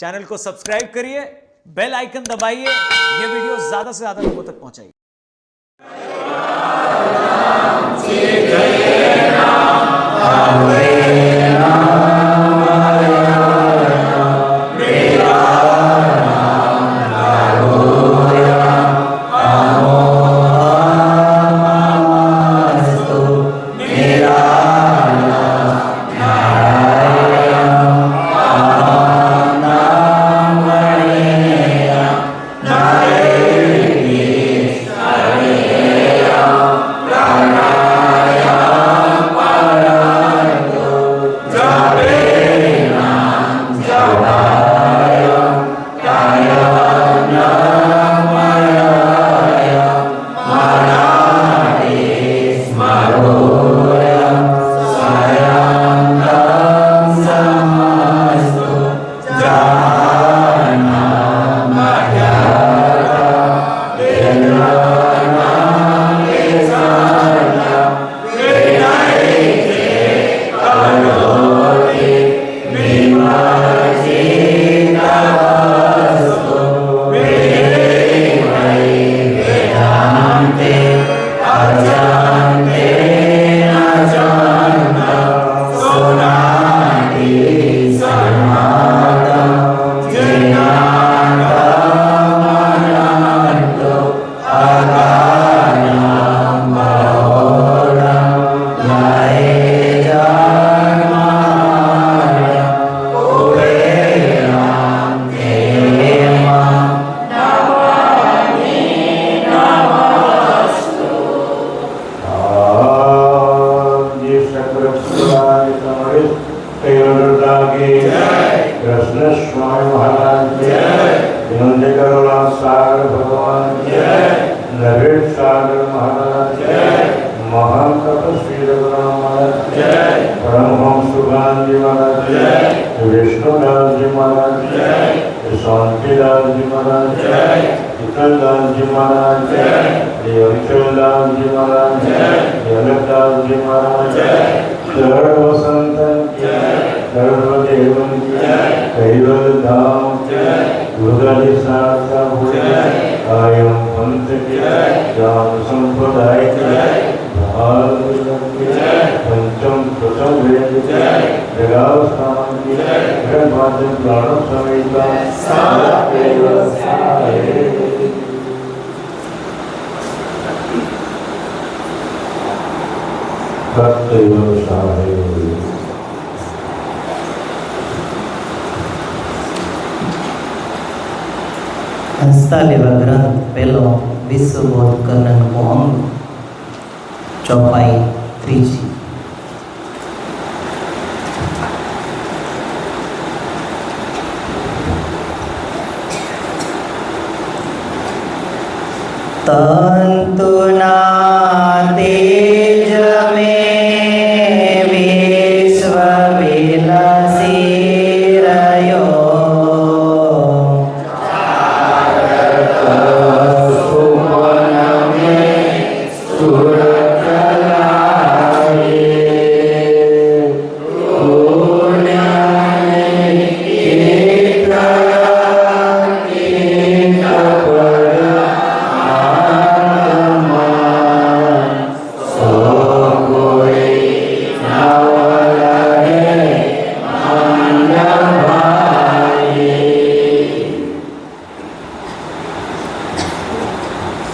Channel को subscribe करिए, bell icon दबाइए, ये वीडियो ज्यादा से ज्यादा लोगों तक पहुंचाइए। હંસતા લેવા ગ્રંથ પહેલો વિશ્વબોધ કર્ણનનું અંગ ચોપાઈ ત્રીજી. તંતુના તેજ મેં વિશ્વ વિલાસી રહ્યો,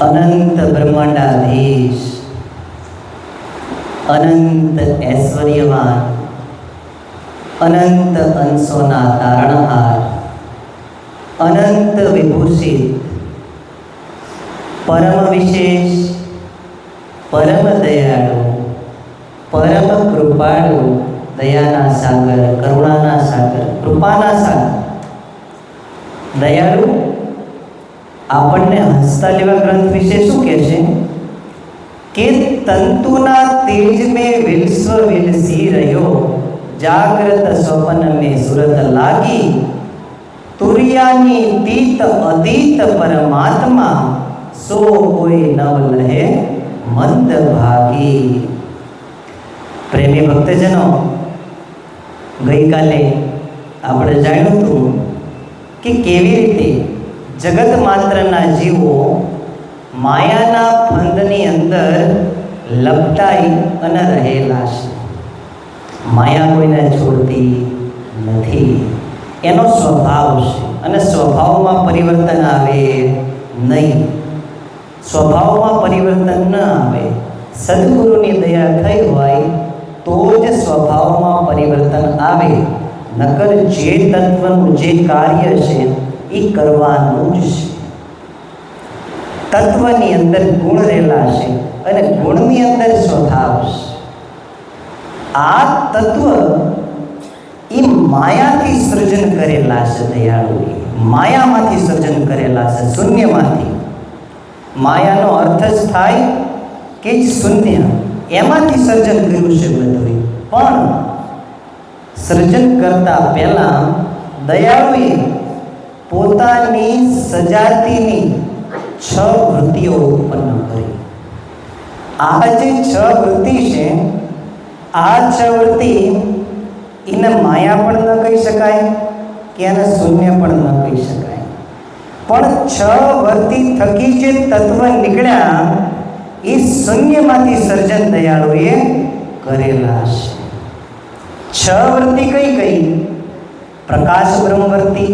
અનંત બ્રહ્માંડાધીશ, અનંત ઐશ્વર્યવાન, અનંત અંશોના તારણહાર, અનંત વિભૂષિત, પરમ વિશેષ, પરમ દયાળુ, પરમ કૃપાળુ, દયાના સાગર, કરુણાના સાગર, કૃપાના સાગર, દયાળુ આપણને હંસતા લેવા ગ્રંથ વિશે શું કહે છે કે તંતુના તેજ મેં વિશ્વ વિલસી રહ્યો, જાગ્રત સ્વપ્ન મેં સુરત લાગી, તુરિયાની તીત અતીત પરમાત્મા, સો કોઈ નવ લહે મંદ ભાગી. પ્રેમી ભક્તજનો, ગઈકાલે આપણે જાણ્યું હતું કે કેવી રીતે જગત માત્રના જીવો માયાના ફંદની અંદર લપટાઈ અને રહેલા છે. માયા કોઈને છોડતી નથી, એનો સ્વભાવ છે અને સ્વભાવમાં પરિવર્તન આવે નહીં. સ્વભાવમાં પરિવર્તન ન આવે, સદગુરુની દયા થઈ હોય તો જ સ્વભાવમાં પરિવર્તન આવે. નકર જે તત્વનું જે કાર્ય છે એ કરવાનું જ છે. તત્વની અંદર ગુણ રહેલા છે અને ગુણની અંદર સ્વભાવ છે. આ તત્વ એ માયાથી સર્જન કરેલા છે. દયાળુએ માયામાંથી સર્જન કરેલા છે, શૂન્યમાંથી. માયાનો અર્થ જ થાય કે શૂન્ય, એમાંથી સર્જન કર્યું છે બધું. પણ સર્જન કરતા પહેલા દયાળુએ પોતાની સજાતીની 6 વૃત્તિઓ ઉત્પન્ન કરી. આ જે 6 વૃત્તિ છે, આ 6 વૃત્તિ એને માયા પણ ન કહી શકાય કે એને શૂન્ય પણ ન કહી શકાય. પણ 6 વૃત્તિ થકી જે તત્વ નીકળ્યા એ શૂન્યમાંથી સર્જન દયાળુએ કરેલા છે. 6 વૃત્તિ કઈ કઈ? પ્રકાશ બ્રહ્મવૃત્તિ,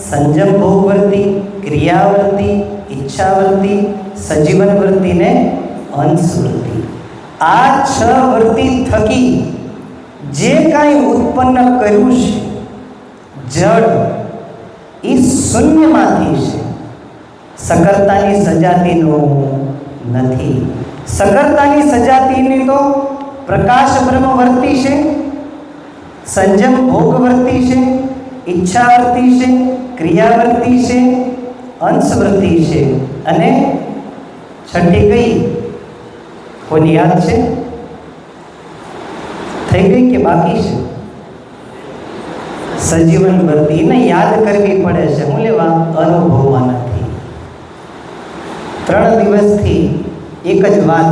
સંજમ ભોગવૃત્તિ, ક્રિયાવૃત્તિ, ઈચ્છાવૃત્તિ, સજીવન વૃત્તિ ને અંશવૃત્તિ. આ 6 વૃત્તિ થકી જે કાંઈ ઉત્પન્ન કર્યું છે જળ, એ શૂન્યમાંથી છે, સકર્તાની સજાતીનું નથી. સકર્તાની સજાતીની તો પ્રકાશ બ્રહ્મવૃત્તિ છે, સંજમ ભોગવૃત્તિ છે, ઈચ્છાવૃત્તિ છે, ક્રિયાવૃત્તિ છે, અંશવૃત્તિ છે અને છઠ્ઠી કઈ? કોની યાદ છે? થઈ ગઈ કે બાકી છે? સજીવન વૃત્તિ. ને યાદ કરવી પડે છે. હું લેવા અનુભવમાં નથી. 3 દિવસથી એક જ વાત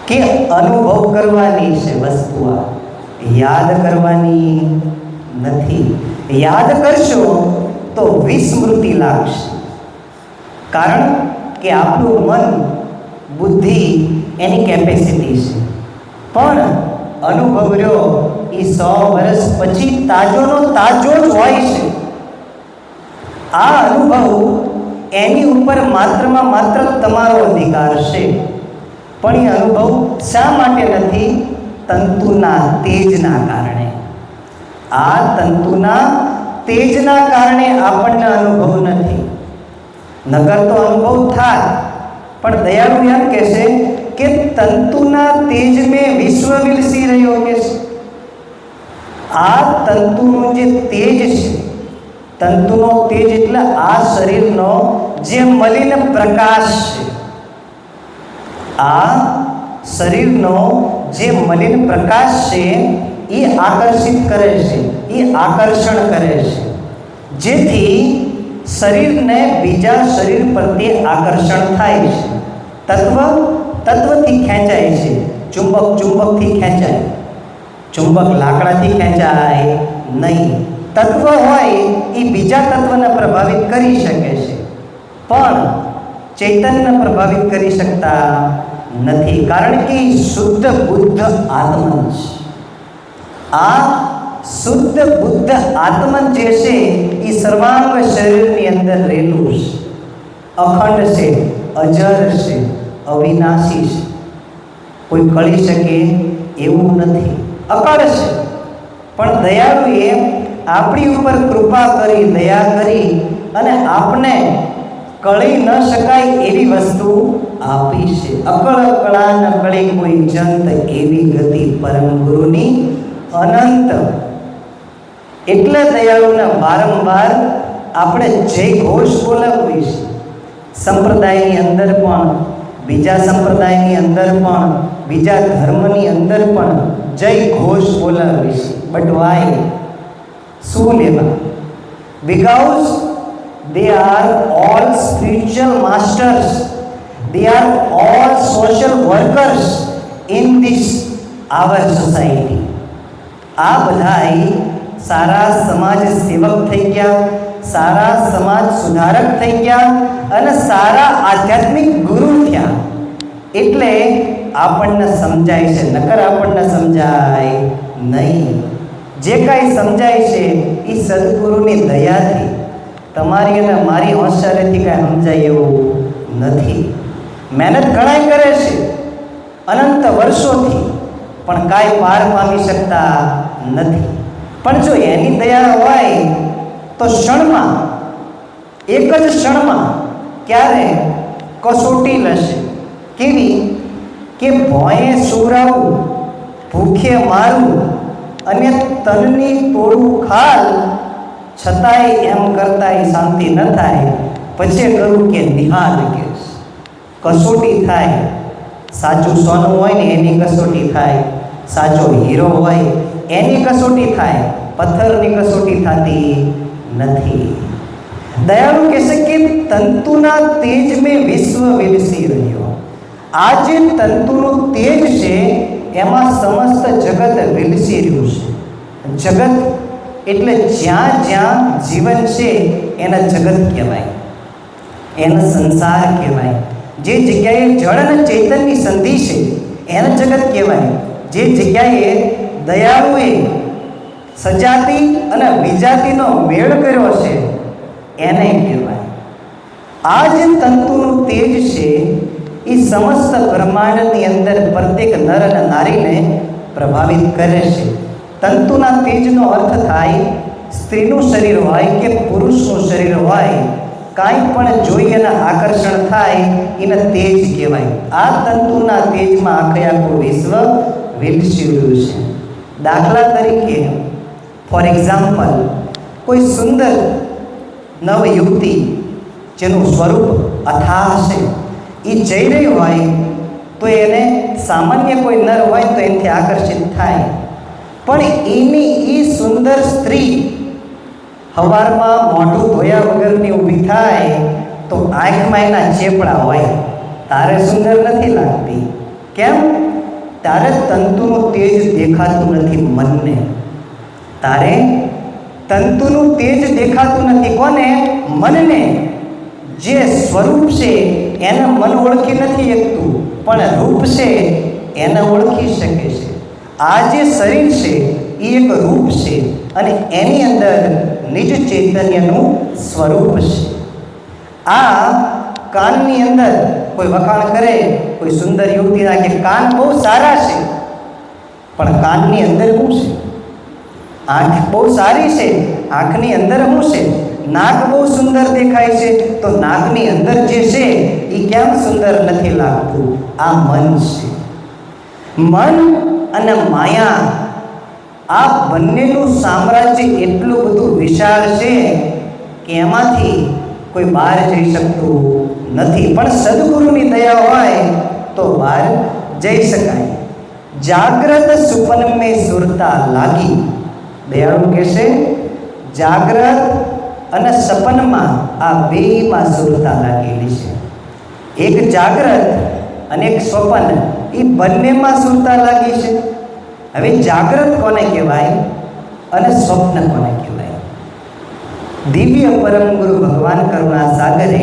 કે અનુભવ કરવાની છે વસ્તુ, આ યાદ કરવાની નથી. યાદ કરશો તો વિસ્મૃતિ લાગશે. કારણ કે આપણું મન, બુદ્ધિ એની કેપેસિટી છે. પણ અનુભવ રહ્યો એ 100 વર્ષ પછી તાજોનો તાજો જ હોય છે. આ અનુભવ એની ઉપર માત્રમાં માત્ર તમારો અધિકાર છે. પણ એ અનુભવ શા માટે નથી? તંતુના તેજના કારણે. આ તંતુના તેજના કારણે આપણને અનુભવ નથી. નગર તો અનુભવ થાય, પણ દયાળુ એમ કહેશે કે તંતુના તેજ મેં વિશ્વ વિલસી રહ્યો કે છે. આ તંતુનું જે તેજ છે, તંતુનો તેજ એટલે આ શરીરનો જે મલિન પ્રકાશ છે, આ શરીરનો જે મલિન પ્રકાશ છે એ આકર્ષિત કરે છે, એ આકર્ષણ કરે છે, જેથી શરીરને બીજા શરીર પ્રત્યે આકર્ષણ થાય છે. તત્વથી ખેંચાય છે, ચુંબકથી ખેંચાય. ચુંબક લાકડાથી ખેંચાય નહીં. તત્વ હોય એ બીજા તત્વને પ્રભાવિત કરી શકે છે, પણ ચૈતન્ય પ્રભાવિત કરી શકતા નથી. કારણ કે શુદ્ધ બુદ્ધ આત્મન છે. આ શુદ્ધ બુદ્ધ આત્મન જે છે એ સર્વાંગ શરીરની અંદર રહેલું છે, અખંડ છે, અજર છે, અવિનાશી છે, કોઈ કળી શકે એવું નથી, અકળ છે. પણ દયાળુએ આપણી ઉપર કૃપા કરી, દયા કરી અને આપને કળી ન શકાય એવી વસ્તુ આપી છે. અકળ કળા ન કળી કોઈ જંત, એવી ગતિ પરમ ગુરુની અનંત. એટલે દયાળુને વારંવાર આપણે જય ઘોષ બોલાવવી છે. સંપ્રદાયની અંદર પણ, બીજા સંપ્રદાયની અંદર પણ, બીજા ધર્મની અંદર પણ જય ઘોષ બોલાવવી છે. But Y? શું લેવા? Because they are all spiritual masters, they are all social workers in this our society. આ બધાય સારા સમાજ સેવક થઈ ગયા, સારા સમાજ સુધારક થઈ ગયા અને સારા આધ્યાત્મિક ગુરુ થયા. એટલે આપણને સમજાય છે, નકર આપણને સમજાય નહીં. જે કાંઈ સમજાય છે એ સદગુરુની દયાથી, તમારી અને મારી હોશિયારીથી કાંઈ સમજાય એવું નથી. મહેનત ઘણાય કરે છે અનંત વર્ષોથી, પણ કાંઈ પાર પામી શકતા નથી. પણ જો એની દયા હોય તો ક્ષણમાં, એક જ ક્ષણમાં ક્યારે કસોટી લેશે. કેવી? કે ભોંયે સુવરાવું, ભૂખે મારું અને તનની તોડું ખાલ, છતાંય એમ કરતાંય શાંતિ ન થાય. પછી કરું કે નિહાલ કે કસોટી થાય. સાચું સોનું હોય ને એની કસોટી થાય, સાચો હીરો હોય એની કસોટી થાય, પથ્થરની કસોટી થતી નથી. દયાળુ કહેશે કે તંતુના તેજ મેં વિશ્વ વિલસી રહ્યો. આ જે તંતુનું તેજ છે એમાં સમસ્ત જગત વિલસી રહ્યું છે. જગત એટલે જ્યાં જ્યાં જીવન છે એને જગત કહેવાય, એને સંસાર કહેવાય. જે જગ્યાએ જળ અને ચૈતન્યની સંધિ છે એને જગત કહેવાય. જે જગ્યાએ દયાળુએ સજાતિ અને વિજાતિનો મેળ કર્યો છે એને કહેવાય. આ જે તંતુનું તેજ છે એ સમસ્ત બ્રહ્માંડની અંદર પ્રત્યેક નર અને નારીને પ્રભાવિત કરે છે. તંતુના તેજનો અર્થ થાય સ્ત્રીનું શરીર હોય કે પુરુષનું શરીર હોય, કાંઈ પણ જોઈ અને આકર્ષણ થાય એને તેજ કહેવાય. આ તંતુના તેજમાં આખે આખું વિશ્વ વિલસી રહ્યું છે. દાખલા તરીકે, ફોર એક્ઝામ્પલ, કોઈ સુંદર નવ યુવતી જેનું સ્વરૂપ અથાહ છે એ જઈ રહી હોય તો એને સામાન્ય કોઈ નર હોય તો એનાથી આકર્ષિત થાય. પણ એની એ સુંદર સ્ત્રી સવારમાં મોઢું ધોયા વગરની ઊભી થાય તો આંખમાં એના ચેપડા હોય, તારે સુંદર નથી લાગતી. કેમ? તારે તંતુનું તેજ દેખાતું નથી મનને. તારે તંતુનું તેજ દેખાતું નથી કોને? મનને. જે સ્વરૂપ છે એને મન ઓળખી નથી શકતું, પણ રૂપ છે એને ઓળખી શકે છે. આ જે શરીર છે એ એક રૂપ છે અને એની અંદર નિજ ચૈતન્યનું સ્વરૂપ છે. આ કાનની અંદર કોઈ વખાણ કરે, કોઈ સુંદર યુવતીના કે કાન બહુ સારા છે, પણ કાનની અંદર શું છે? આંખ બહુ સારી છે, આંખની અંદર શું છે? નાક બહુ સુંદર દેખાય છે, તો નાકની અંદર જે છે એ કેમ સુંદર નથી લાગતું? આ મન છે. મન અને માયા, આ બંનેનું સામ્રાજ્ય એટલું બધું વિશાળ છે કે એમાંથી કોઈ બહાર જઈ શકતું નથી. પણ સદગુરુની દયા હોય તો બહાર જઈ શકાય. જાગ્રત સુપન મેં સુરતા લાગી. દયાળુ કહેશે જાગ્રત અને સપનમાં આ બેમાં સુરતા લાગેલી છે. એક જાગ્રત અને એક સ્વપન, એ બંનેમાં સુરતા લાગી છે. હવે જાગ્રત કોને કહેવાય અને સ્વપ્ન કોને કહેવાય? દિવ્ય પરમ ગુરુ ભગવાન કરુણા સાગરે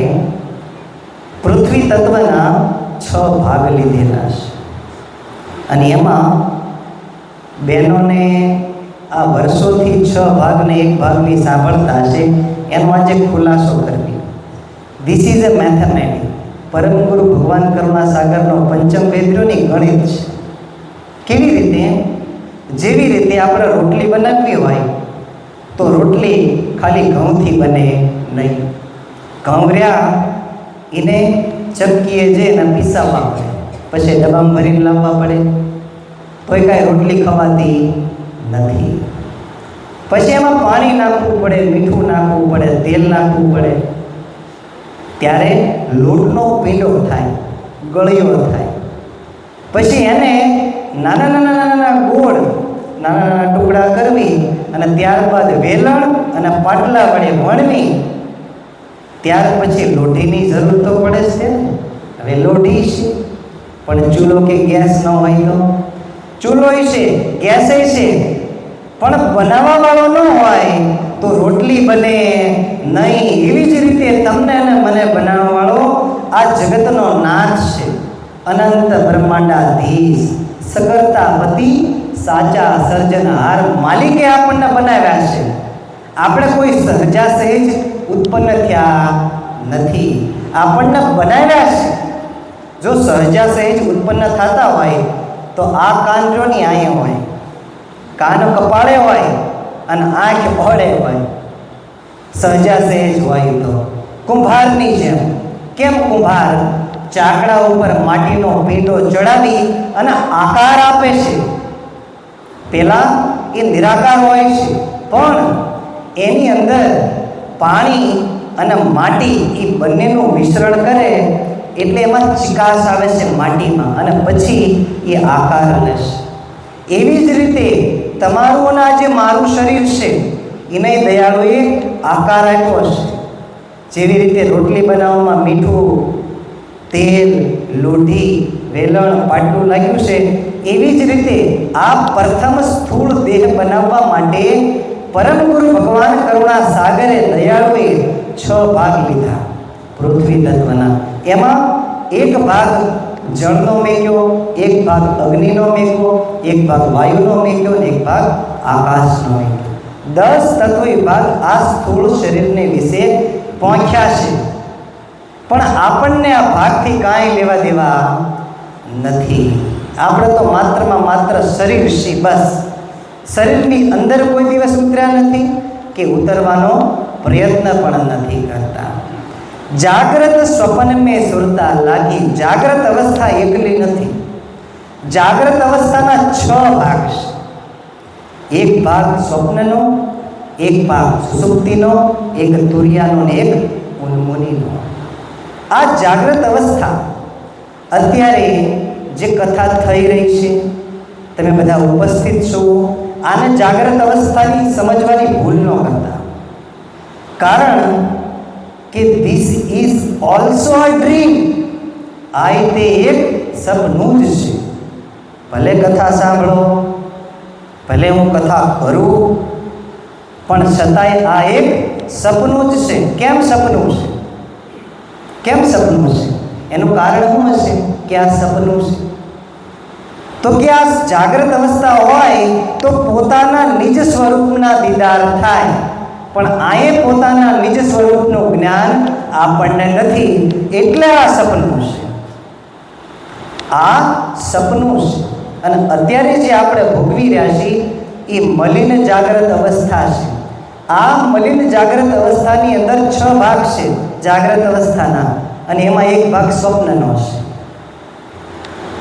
પૃથ્વી તત્વના 6 ભાગ લીધેલા છે અને એમાં બહેનોને આ વર્ષોથી 6 ભાગને એક ભાગની સાંભળતા છે એનો આજે ખુલાસો કરવી. This is a mathematic. પરમ ગુરુ ભગવાન કરુણા સાગરનો પંચમ વેદ્યોની ગણિત છે. કેવી રીતે? જેવી રીતે આપણે રોટલી બનાવવી હોય તો રોટલી ખાલી ઘઉંથી બને નહીં. ઘઉં રહ્યા એને ચક્કીએ જઈને પીસાવવા પડે, પછી ડબ્બામાં ભરીને લાવવા પડે, તોય કાંઈ રોટલી ખવાતી નથી. પછી એમાં પાણી નાખવું પડે, મીઠું નાખવું પડે, તેલ નાખવું પડે, ત્યારે લોટનો પીંડો થાય, ગળ્યો થાય. પછી એને નાના નાના નાના ગોળ, નાના નાના ટુકડા કરવી અને ત્યારબાદ વેલણ અને પાટલા વડે વણવી. ત્યાર પછી લોઢીની જરૂર તો પડે છે. હવે લોઢી છે, પણ ચૂલો કે ગેસ ન હોય તો? ચૂલો છે, ગેસ છે, પણ બનાવવા વાળો ન હોય તો રોટલી બને, નહીં. એવી જ રીતે તમને અને મને બનાવવાવાળો આ જગતનો નાથ છે, અનંત બ્રહ્માંડાધીશ, સકર્તાપતિ, સાચા સર્જનહાર, માલિકે આપણને બનાવ્યા છે. આપણે કોઈ સહજા સહેજ ઉત્પન્ન થયા નથી, આપણને બનાવ્યા છે. જો સહજા સહેજ ઉત્પન્ન થતા હોય તો આ કાન જોની અહીંયા હોય, કાન કપાળે હોય અને આંખ ઓળે હોય. સહજા સહેજ હોય તો કુંભારની જેમ. કેમ કુંભાર ચાકડા ઉપર માટીનો પીંડો ચડાવી અને આકાર આપે છે? પહેલાં એ નિરાકાર હોય છે, પણ એની અંદર પાણી અને માટી એ બંનેનું મિશ્રણ કરે એટલે એમાં ચિકાસ આવે છે માટીમાં, અને પછી એ આકાર લેશે. એવી જ રીતે તમારું અને આ જે મારું શરીર છે એને દયાળુએ આકાર આપ્યો છે. જેવી રીતે રોટલી બનાવવામાં મીઠું, તેલ, લોઢી, વેલણ, પાટલું લાગ્યું છે, એવી જ રીતે આ પ્રથમ સ્થૂળ દેહ બનાવવા માટે પરમ ગુરુ ભગવાન કરુણા સાગરે દયાળુએ 6 ભાગ લીધા પૃથ્વી તત્વના. એમાં એક ભાગ જળનો મેક્યો, એક ભાગ અગ્નિનો મેક્યો, એક ભાગ વાયુનો મેક્યો અને એક ભાગ આકાશનો મેક્યો. 10 તત્વ ભાગ આ સ્થૂળ શરીરને વિશે પહોંચ્યા છે. પણ આપણને આ ભાગથી કાંઈ લેવા દેવા નથી. આપણે તો માત્રમાં માત્ર શરીર છે, બસ. શરીરની અંદર કોઈ દિવસ ઉતર્યા નથી કે ઉતરવાનો પ્રયત્ન પણ નથી કરતા. જાગ્રત સ્વપ્ન મેં સુરતા લાગી. જાગ્રત અવસ્થા એકલી નથી. જાગ્રત અવસ્થાના 6 ભાગ છે. એક ભાગ સ્વપ્નનો, એક ભાગ સુષુપ્તિનો, એક તુરિયાનો અને એક ઉન્મુનિનો. આ જાગ્રત અવસ્થા અત્યારે જે કથા થઈ રહી છે, તમે બધા ઉપસ્થિત છો, આને જાગ્રત અવસ્થાની સમજવાની ભૂલ ન કરતા. કારણ કે this is also a dream. આ તે એક સપનું જ છે. ભલે કથા સાંભળો, ભલે હું કથા કરું, પણ છતાંય આ એક સપનું જ છે. કેમ સપનું છે? કેમ સપનું છે? એનું કારણ શું હશે કે આ સપનું છે? તો કે આ જાગ્રત અવસ્થા હોય તો પોતાના નિજ સ્વરૂપના દીદાર થાય, પણ આએ પોતાના નિજ સ્વરૂપનું જ્ઞાન આપણને નથી, એટલે આ સપનું છે. આ સપનું છે. અને અત્યારે જે આપણે ભોગવી રહ્યા છીએ એ મલિન જાગ્રત અવસ્થા છે. આ મલિન જાગ્રત અવસ્થાની અંદર 6 ભાગ છે જાગ્રત અવસ્થાના, અને એમાં એક ભાગ સ્વપ્નનો છે.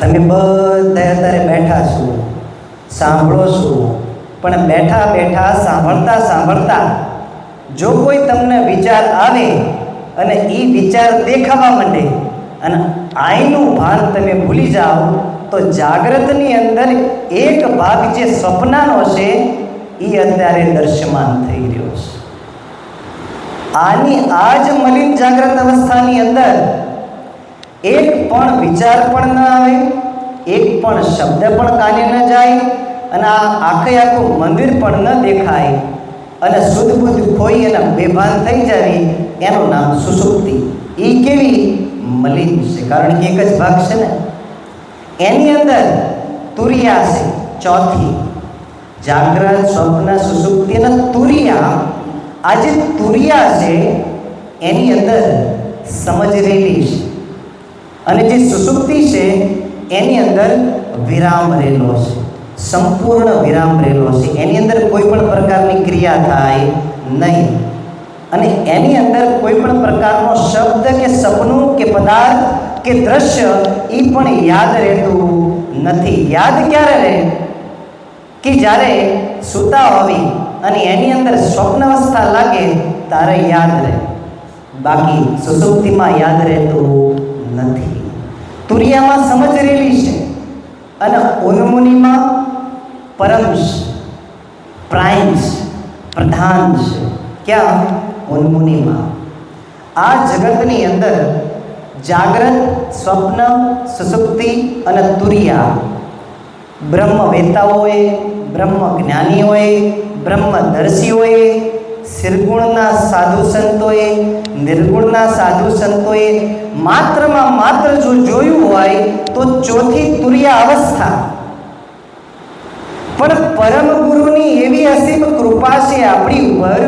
તમે બધા અત્યારે બેઠા છો, સાંભળો છો, પણ બેઠા બેઠા સાંભળતા સાંભળતા જો કોઈ તમને વિચાર આવે અને એ વિચાર દેખાવા માંડે અને આઈનું ભાન તમે ભૂલી જાઓ, તો જાગ્રતની અંદર એક ભાગ જે સ્વપ્નનો છે એ અત્યારે દૃશ્યમાન થઈ રહ્યો છે. આની આ જ મલિન જાગ્રત અવસ્થાની અંદર એક પણ વિચાર પણ ન આવે, એક પણ શબ્દ પણ કાને ન જાય, અને આ આખું મંદિર પણ ન દેખાય, અને શુદ્ધ બુદ્ધ ખોઈ અને બેભાન થઈ જાય, એનું નામ સુષુપ્તિ. એ કેવી મલિન છે? કારણ કે એક જ ભાગ છે ને. એની અંદર તુરિયા છે, ચોથી. જાગ્રત, સ્વપ્ન, સુષુપ્તિ અને તુરિયા. આ જે તુરિયા છે એની અંદર સમજ રહેલી છે, અને જે સુષુપ્તિ છે એની અંદર વિરામ રહેલો છે, સંપૂર્ણ વિરામ રહેલો છે. એની અંદર કોઈ પણ પ્રકારની ક્રિયા થાય નહીં, અને એની અંદર કોઈ પણ પ્રકારનો શબ્દ કે સપનું કે પદાર્થ કે દ્રશ્ય એ પણ યાદ રહેતું નથી. યાદ ક્યારે રહે? કે જ્યારે સૂતા હોવી અને એની અંદર સ્વપ્ન અવસ્થા લાગે ત્યારે યાદ રહે, બાકી સુષુપ્તિમાં યાદ રહેતું નથી. તુરિયામાં સમજ રહેલી છે, અને ઉન્મુનિમાં પરમ છે, પ્રાઇમ છે, પ્રધાન છે. ક્યાં? ઉન્મુનિમાં. આ જગતની અંદર જાગ્રત, સ્વપ્ન, સુષુપ્તિ અને તુરિયા બ્રહ્મવેતાઓએ, બ્રહ્મ જ્ઞાનીઓએ, બ્રહ્મદર્શીઓએ નિર્ગુણના સાધુ સંતોએ નિર્ગુણના સાધુ સંતોએ માત્રમાં માત્ર જો જોયું હોય તો ચોથી તુર્યા અવસ્થા. પણ પરમ ગુરુની એવી અસીમ કૃપા છે આપણી ઉપર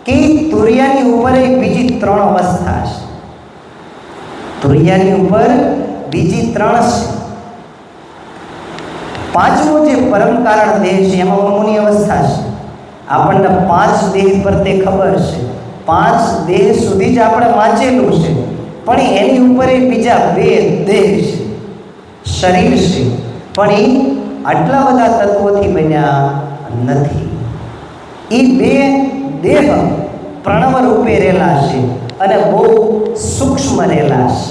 કે તુર્યાની ઉપર એક બીજી 3 અવસ્થા છે. તુર્યાની ઉપર બીજી 3 છે. પાંચમો જે પરમ કારણ દેહ છે એમાં ઉન્મુની અવસ્થા છે. આપણને 5 દેહ પર તે ખબર છે, 5 દેહ સુધી જ આપણે વાંચેલું છે, પણ એની ઉપર એ બીજા 2 દેહ છે, શરીર છે, પણ એ આટલા બધા તત્વોથી બન્યા નથી. એ 2 દેહ પ્રણવ રૂપે રહેલા છે અને બહુ સૂક્ષ્મ રહેલા છે.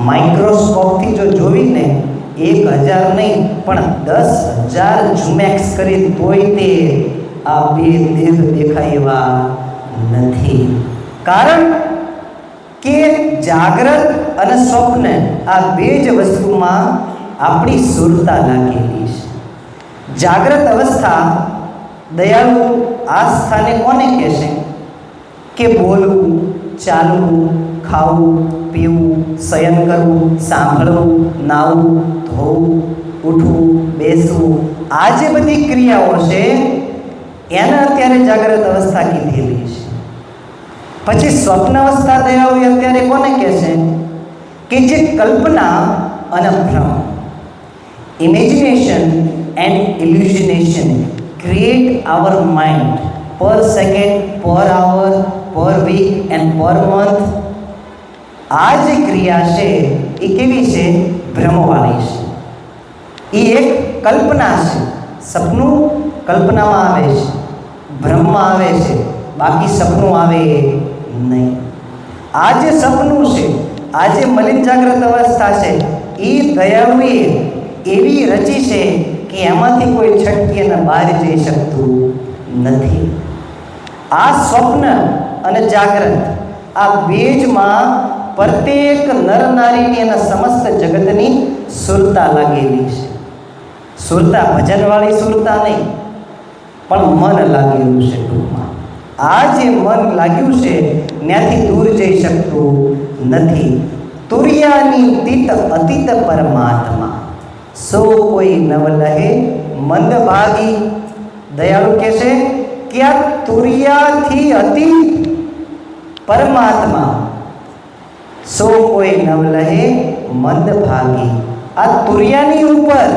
માઇક્રોસ્કોપથી જો જોઈને 1000 નહીં પણ 10,000 ઝુમેક્સ કરી તોય તે આ 2 દેહ દેખાય એવા નથી. કારણ કે જાગ્રત અને સ્વપ્ન આ 2 જ વસ્તુમાં આપણી સુરતા લાગેલી છે. જાગ્રત અવસ્થા દયાળુ આ સ્થાને કોને કહેશે કે બોલવું, ચાલવું, ખાવું, પીવું, શયન કરવું, સાંભળવું, નાહવું, ધોવું, ઉઠવું, બેસવું, આ જે બધી ક્રિયાઓ છે એને અત્યારે જાગ્રત અવસ્થા કીધેલી છે. પછી સ્વપ્ન અવસ્થા દયાળુ અત્યારે કોને કહેશે કે જે કલ્પના અને ભ્રમ, imagination and illusion create our mind per second, per hour, per week and per month. આ જે ક્રિયા છે એ કેવી છે? ભ્રમવાળી છે. એ એક કલ્પના છે. સપનું કલ્પનામાં આવે છે, ભ્રમમાં આવે છે, બાકી સપનું આવે નહીં. આ જે સપનું છે, આ જે મલિન જાગ્રત અવસ્થા છે, એ દયાળુએ એવી રચી છે કે એમાંથી કોઈ છટકી અને બહાર જઈ શકતું નથી. આ સ્વપ્ન અને જાગ્રત આ બેજમાં પ્રત્યેક નર નારીની અને સમસ્ત જગતની સુરતા લાગેલી છે. સુરતા ભજનવાળી સુરતા નહીં, પણ મન લાગેલું છે. ટૂંકમાં આ જે મન લાગ્યું છે ત્યાંથી દૂર જઈ શકતું નથી. તુર્યાની તીત અતીત પરમાત્મા સો કોઈ નવ લહે મંદ ભાગી. દયાળુ કહે છે કે આ તુર્યાથી અતીત પરમાત્મા સો કોઈ નવ લહે મંદ ભાગી. આ તુર્યાની ઉપર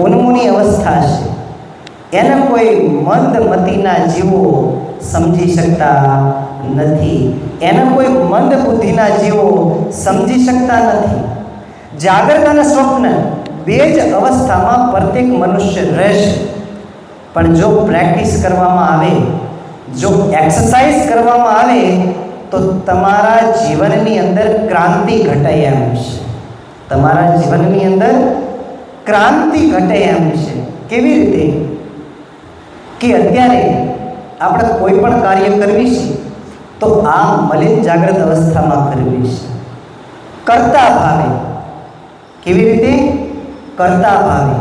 ઉન્મુની અવસ્થા છે. એને કોઈ મંદ મતિના જીવો સમજી શકતા નથી. એને કોઈ મંદ બુદ્ધિના જીવો સમજી શકતા નથી. જાગૃત અને સ્વપ્ન 2 જ અવસ્થામાં પ્રત્યેક મનુષ્ય રહેશે. પણ જો પ્રેક્ટિસ કરવામાં આવે, જો એક્સરસાઇઝ કરવામાં આવે તો તમારા જીવનની અંદર ક્રાંતિ ઘટે એમ છે. તમારા જીવનની અંદર ક્રાંતિ ઘટે એમ છે. કેવી રીતે? કે અત્યારે આપણે કોઈ પણ કાર્ય કરવી છે તો આ મલિન જાગ્રત અવસ્થામાં કરવી છે, કરતા ભાવે. કેવી રીતે? કરતા ભાવે.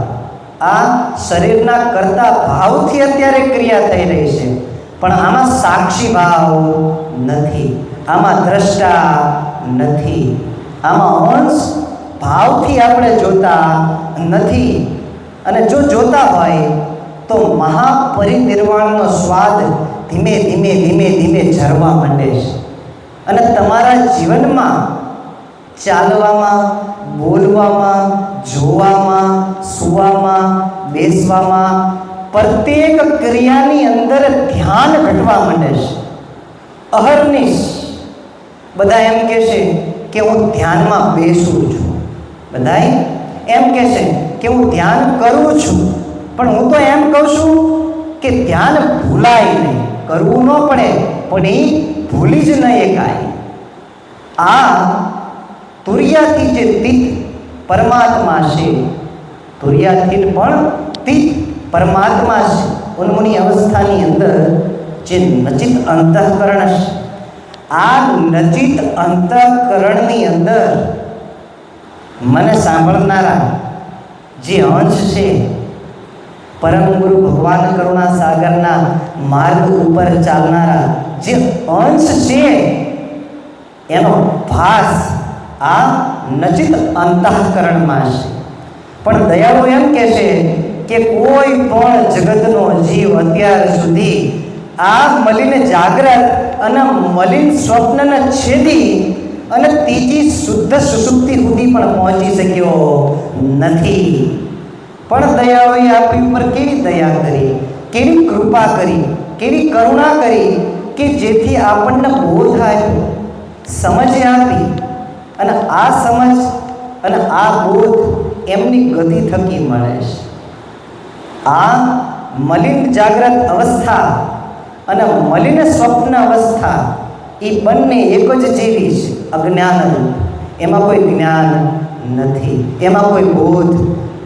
આ શરીરના કરતા ભાવથી અત્યારે ક્રિયા થઈ રહી છે, પણ આમાં સાક્ષી ભાવ નથી, આમાં દ્રષ્ટા નથી, આમાં અંશ ભાવથી આપણે જોતા નથી. અને જો જોતા હોય તો મહાપરિનિર્વાણનો સ્વાદ ધીમે ધીમે ધીમે ધીમે ઝરવા માંડે છે. અને તમારા જીવનમાં ચાલવામાં, બોલવામાં, જોવામાં, સૂવામાં, બેસવામાં પ્રત્યેક ક્રિયાની અંદર ધ્યાન ઘટવા માંડે છે. અહર્નિશ બધા એમ કહેશે કે હું ધ્યાનમાં બેસું છું. બધા એમ કહેશે કે હું ધ્યાન કરું છું, પણ હું તો એમ કહું છું કે ધ્યાન ભૂલાય નહીં. કરવું ન પડે પણ એ ભૂલી જ નહીં એકાય. આ તુર્યાથી જે તીત પરમાત્મા છે, તુર્યાથી પણ તીત પરમાત્મા છે. ઉન્મુની અવસ્થાની અંદર જે નચિત અંતઃકરણ છે, આ નચિત અંતઃકરણની અંદર મને સાંભળનારા જે અંશ છે, પરમ ગુરુ ભગવાન કરુણા સાગરના માર્ગ ઉપર ચાલનારા જે અંશ છે એનો ભાસ આ નચિત અંતઃકરણમાં છે. પણ દયાળુ એમ કહે છે કે કોઈ પણ જગતનો જીવ અત્યાર સુધી આ મલિન જાગ્રત અને મલિન સ્વપ્નને છેદી અને ત્રીજી શુદ્ધ સુષુપ્તિ સુધી પણ પહોંચી શક્યો નથી. પણ દયાળુએ આપણી ઉપર કેવી દયા કરી, કેવી કૃપા કરી, કેવી કરુણા કરી કે જેથી આપણને બોધ આપ્યો, સમજ આપી. અને આ સમજ અને આ બોધ એમની ગતિ થકી મળે છે. આ મલિન જાગ્રત અવસ્થા અને મલિન સ્વપ્ન અવસ્થા એ બંને એક જ જેવી છે, અજ્ઞાનરૂપ. એમાં કોઈ જ્ઞાન નથી, એમાં કોઈ બોધ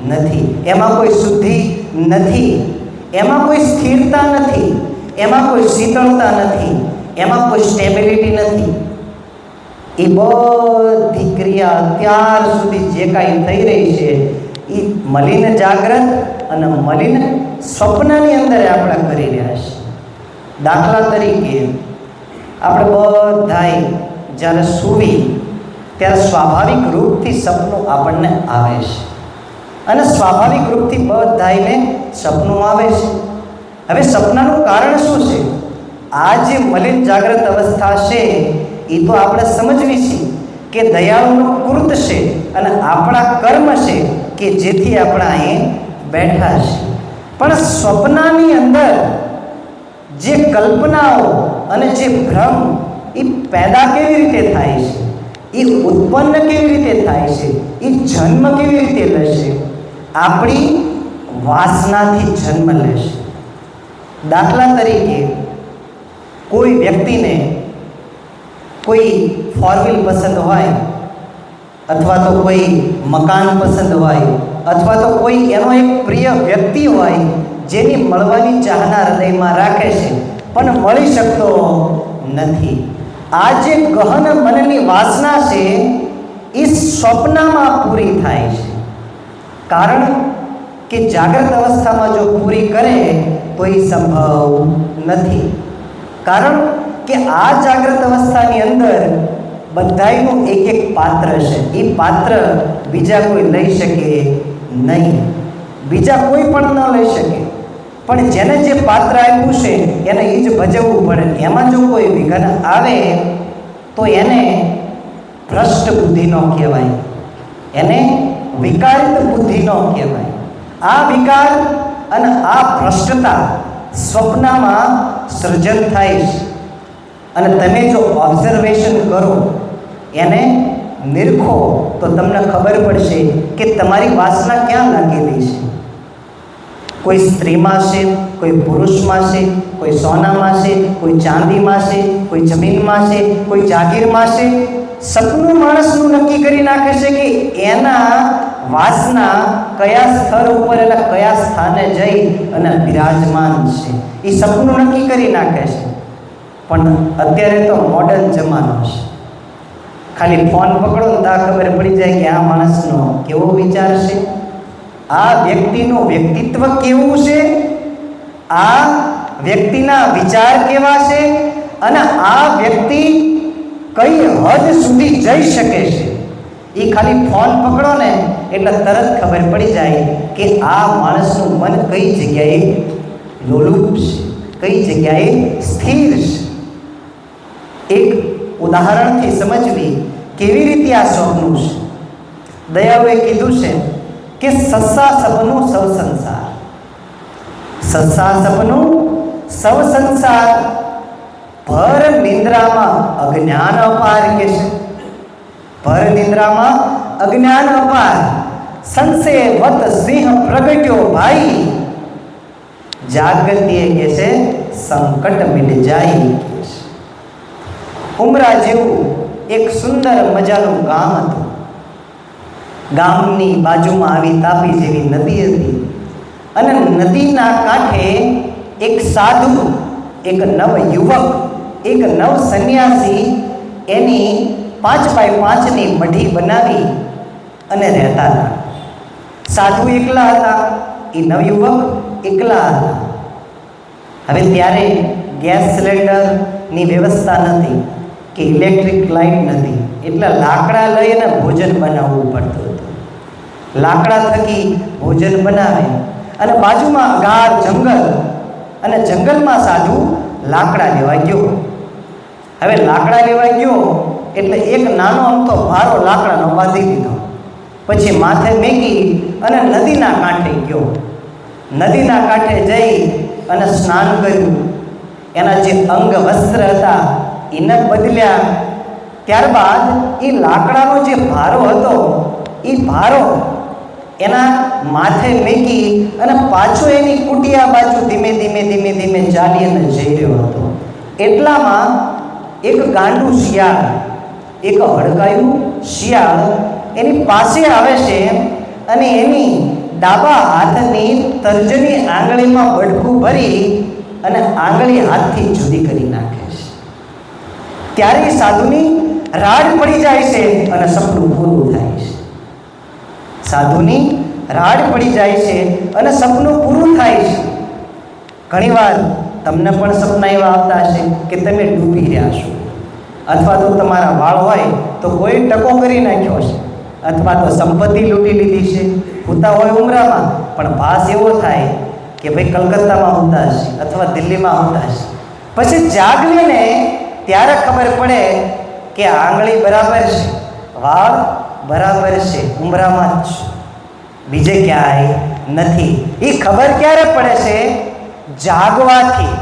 નથી, એમાં કોઈ શુદ્ધિ નથી, એમાં કોઈ સ્થિરતા નથી, એમાં કોઈ શીતળતા નથી, એમાં કોઈ સ્ટેબિલિટી નથી. એ બધી ક્રિયા અત્યાર સુધી જે કાંઈ થઈ રહી છે એ મલિન જાગ્રત અને મલિન સ્વપ્નની અંદર આપણે કરી રહ્યા છીએ. દાખલા તરીકે આપણે બધાય જ્યારે સૂવી ત્યારે સ્વાભાવિક રૂપથી સપનું આપણને આવે છે અને સ્વાભાવિક રૂપથી બધાયને સપનું આવે છે. હવે સપનાનું કારણ શું છે? આ જે મલિન જાગ્રત અવસ્થા છે એ તો આપણે સમજવી છે કે દયાળુનો કૃત છે અને આપણા કર્મ છે કે જેથી આપણે અહીં બેઠા છે. પણ સ્વપ્નની અંદર જે કલ્પનાઓ અને જે ભ્રમ એ પેદા કેવી રીતે થાય છે, એ ઉત્પન્ન કેવી રીતે થાય છે, એ જન્મ કેવી રીતે લેશે? આપણી વાસનાથી જન્મ લેશે. દાખલા તરીકે કોઈ વ્યક્તિને કોઈ ફોર વ્હીલ પસંદ હોય, અથવા તો કોઈ મકાન પસંદ હોય, અથવા તો કોઈ એનો એક પ્રિય વ્યક્તિ હોય જેની મળવાની ચાહના હૃદયમાં રાખે છે પણ મળી શકતો નથી. આ જે ગહન મનની વાસના છે એ સ્વપ્નમાં પૂરી થાય છે. કારણ કે જાગ્રત અવસ્થામાં જો પૂરી કરે તો એ સંભવ નથી. કારણ કે આ જાગ્રત અવસ્થાની અંદર બધાયનું એક એક પાત્ર છે. એ પાત્ર બીજા કોઈ લઈ શકે નહીં, બીજા કોઈ પણ ન લઈ શકે. પણ જેને જે પાત્ર આપ્યું છે એને એ જ ભજવવું પડે. એમાં જો કોઈ વિઘ્ન આવે તો એને ભ્રષ્ટ બુદ્ધિનો કહેવાય, એને વિકારિત બુદ્ધિનો કહેવાય. આ વિકાર અને આ ભ્રષ્ટતા સ્વપ્નમાં સર્જન થાય છે. અને તમે જો ઓબ્ઝર્વેશન કરો, એને નિરખો તો તમને ખબર પડશે કે તમારી વાસના ક્યાં લાગેલી છે. કોઈ સ્ત્રીમાં છે, કોઈ પુરુષમાં છે, કોઈ સોનામાં છે, કોઈ ચાંદીમાં છે, કોઈ જમીનમાં છે, કોઈ જાગીરમાં છે. સપનું માણસનું નક્કી કરી નાખે છે કે એના વાસના કયા સ્તર ઉપર એટલે કયા સ્થાને જઈ અને બિરાજમાન છે. એ સપનું નક્કી કરી નાખે છે. પણ અત્યારે તો મોડર્ન જમાનો છે. ખાલી ફોન પકડો ને ત્યાં ખબર પડી જાય કે આ માણસનો કેવો વિચાર છે, આ વ્યક્તિનું વ્યક્તિત્વ કેવું છે, આ વ્યક્તિના વિચાર કેવા છે અને આ વ્યક્તિ કઈ હદ સુધી જઈ શકે છે. એ ખાલી ફોન પકડો ને એટલે તરત ખબર પડી જાય કે આ માણસનું મન કઈ જગ્યાએ લોલુપ છે, કઈ જગ્યાએ સ્થિર છે. એક ઉદાહરણથી સમજવી કેવી રીતે આ સ્વપ્નું છે. દયાળુએ કીધું છે કે સસ્સા સપનું સૌ સંસાર, સસ્સા સપનું સૌ સંસાર, ભર નિંદ્રામાં અજ્ઞાન અપાર કે છે. ભર નિંદ્રામાં અજ્ઞાન અપાર, સંશય વત સિંહ પ્રગટ્યો ભાઈ, જાગૃતિએ કે છે સંકટ મિટ જાય. ઉમરા જેવું એક સુંદર મજાનું ગામ હતું. ગામની બાજુમાં આવી તાપી જેવી નદી હતી અને નદીના કાંઠે એક સાધુ, એક નવ યુવક, એક નવ સંન્યાસી એની 5x5ની મઢી બનાવી અને રહેતા હતા. સાધુ એકલા હતા, એ નવયુવક એકલા હતા. હવે ત્યારે ગેસ સિલિન્ડરની વ્યવસ્થા નથી કે ઇલેક્ટ્રિક લાઇટ નથી, એટલે લાકડા લઈને ભોજન બનાવવું પડતું હતું. લાકડા થકી ભોજન બનાવે અને બાજુમાં ગાઢ જંગલ, અને જંગલમાં સાધુ લાકડા લેવા ગયો. હવે લાકડા લેવા ગયો એટલે એક નાનો અમથો ભારો લાકડાનો બાંધી દીધો, પછી માથે મેકી અને નદીના કાંઠે ગયો. નદીના કાંઠે જઈ અને સ્નાન કર્યું. એના જે અંગ વસ્ત્ર હતા એને બદલ્યા. ત્યારબાદ એ લાકડાનો જે ભારો હતો એ ભારો એના માથે મેકી અને પાછો એની કુટિયા બાજુ ધીમે ધીમે ધીમે ધીમે ચાલી અને જઈ રહ્યો હતો. એટલામાં એક ગાંડું શિયાળ, એક હડકાયું શિયાળ એની પાસે આવે છે અને એની ડાબા હાથની તર્જની આંગળીમાં બટકું ભરી અને આંગળી હાથથી જુદી કરી નાખે છે. ત્યારે સાધુની રાડ પડી જાય છે અને સપનું પૂરું થાય છે. સાધુની રાડ પડી જાય છે અને સપનું પૂરું થાય છે. ઘણીવાર તમને પણ સપના એવા આવતા હશે કે તમે ડૂબી રહ્યા છો, અથવા તો તમારા વાળ હોય તો કોઈ ટકો કરી નાખ્યો છે, અથવા તો સંપત્તિ લૂંટી લીધી છે. હોતા હોય ઉમરામાં, પણ ભાસ એવો થાય કે ભાઈ કલકત્તામાં હોતા હશે અથવા દિલ્હીમાં હોતા હશે. પછી જાગવીને ત્યારે ખબર પડે કે આંગળી બરાબર છે, વાળ બરાબર છે, ઉમરામાં જ છે, બીજે ક્યાંય નથી. એ ખબર ક્યારે પડે છે? જાગવાથી,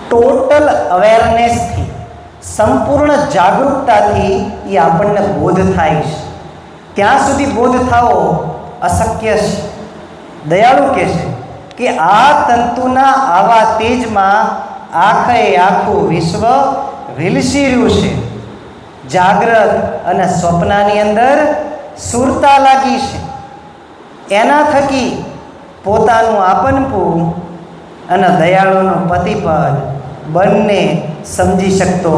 ટોટલ અવેરનેસથી, સંપૂર્ણ જાગૃતતાથી એ આપણને બોધ થાય છે. ત્યાં સુધી બોધ થવો અશક્ય છે. દયાળુ કહે છે કે આ તંતુના આવા તેજમાં આખે આખું વિશ્વ વિલસી રહ્યું છે. જાગ્રત અને સ્વપ્નની અંદર સુરતા લાગી છે. એના થકી પોતાનું આપનપું અને દયાળુનું પતિપદ બંને સમજી શકતો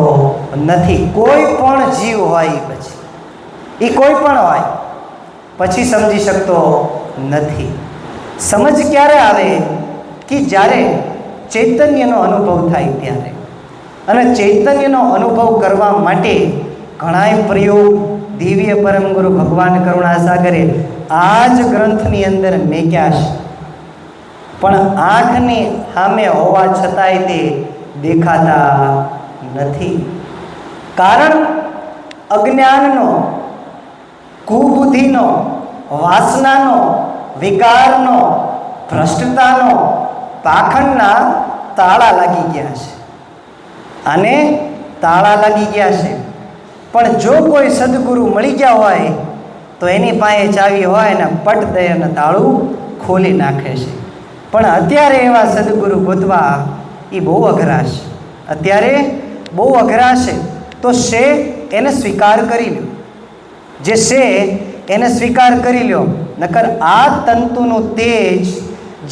નથી. કોઈ પણ જીવ હોય, પછી એ કોઈ પણ હોય, પછી સમજી શકતો નથી. સમજ ક્યારે આવે? કે જ્યારે ચૈતન્યનો અનુભવ થાય ત્યારે. અને ચૈતન્યનો અનુભવ કરવા માટે ઘણાય પ્રયોગ દિવ્ય પરમ ગુરુ ભગવાન કરુણાસાગરે આ જ ગ્રંથની અંદર મેક્યા છે. પણ આંખની સામે હોવા છતાંય તે દેખાતા નથી. કારણ અજ્ઞાનનો, કુબુદ્ધિનો, વાસનાનો, વિકારનો, ભ્રષ્ટતાનો, પાખંડના તાળા લાગી ગયા છે. અને તાળા લાગી ગયા છે. પણ જો કોઈ સદગુરુ મળી ગયા હોય તો એની પાસે ચાવી હોય ને પટ દે અને તાળું ખોલી નાખે છે. પણ અત્યારે એવા સદગુરુ ગોતવા એ બહુ અઘરા છે. અત્યારે બહુ અઘરા છે. તો છે એને સ્વીકાર કરી લો. જે છે એને સ્વીકાર કરી લો. નકર આ તંતુનું તેજ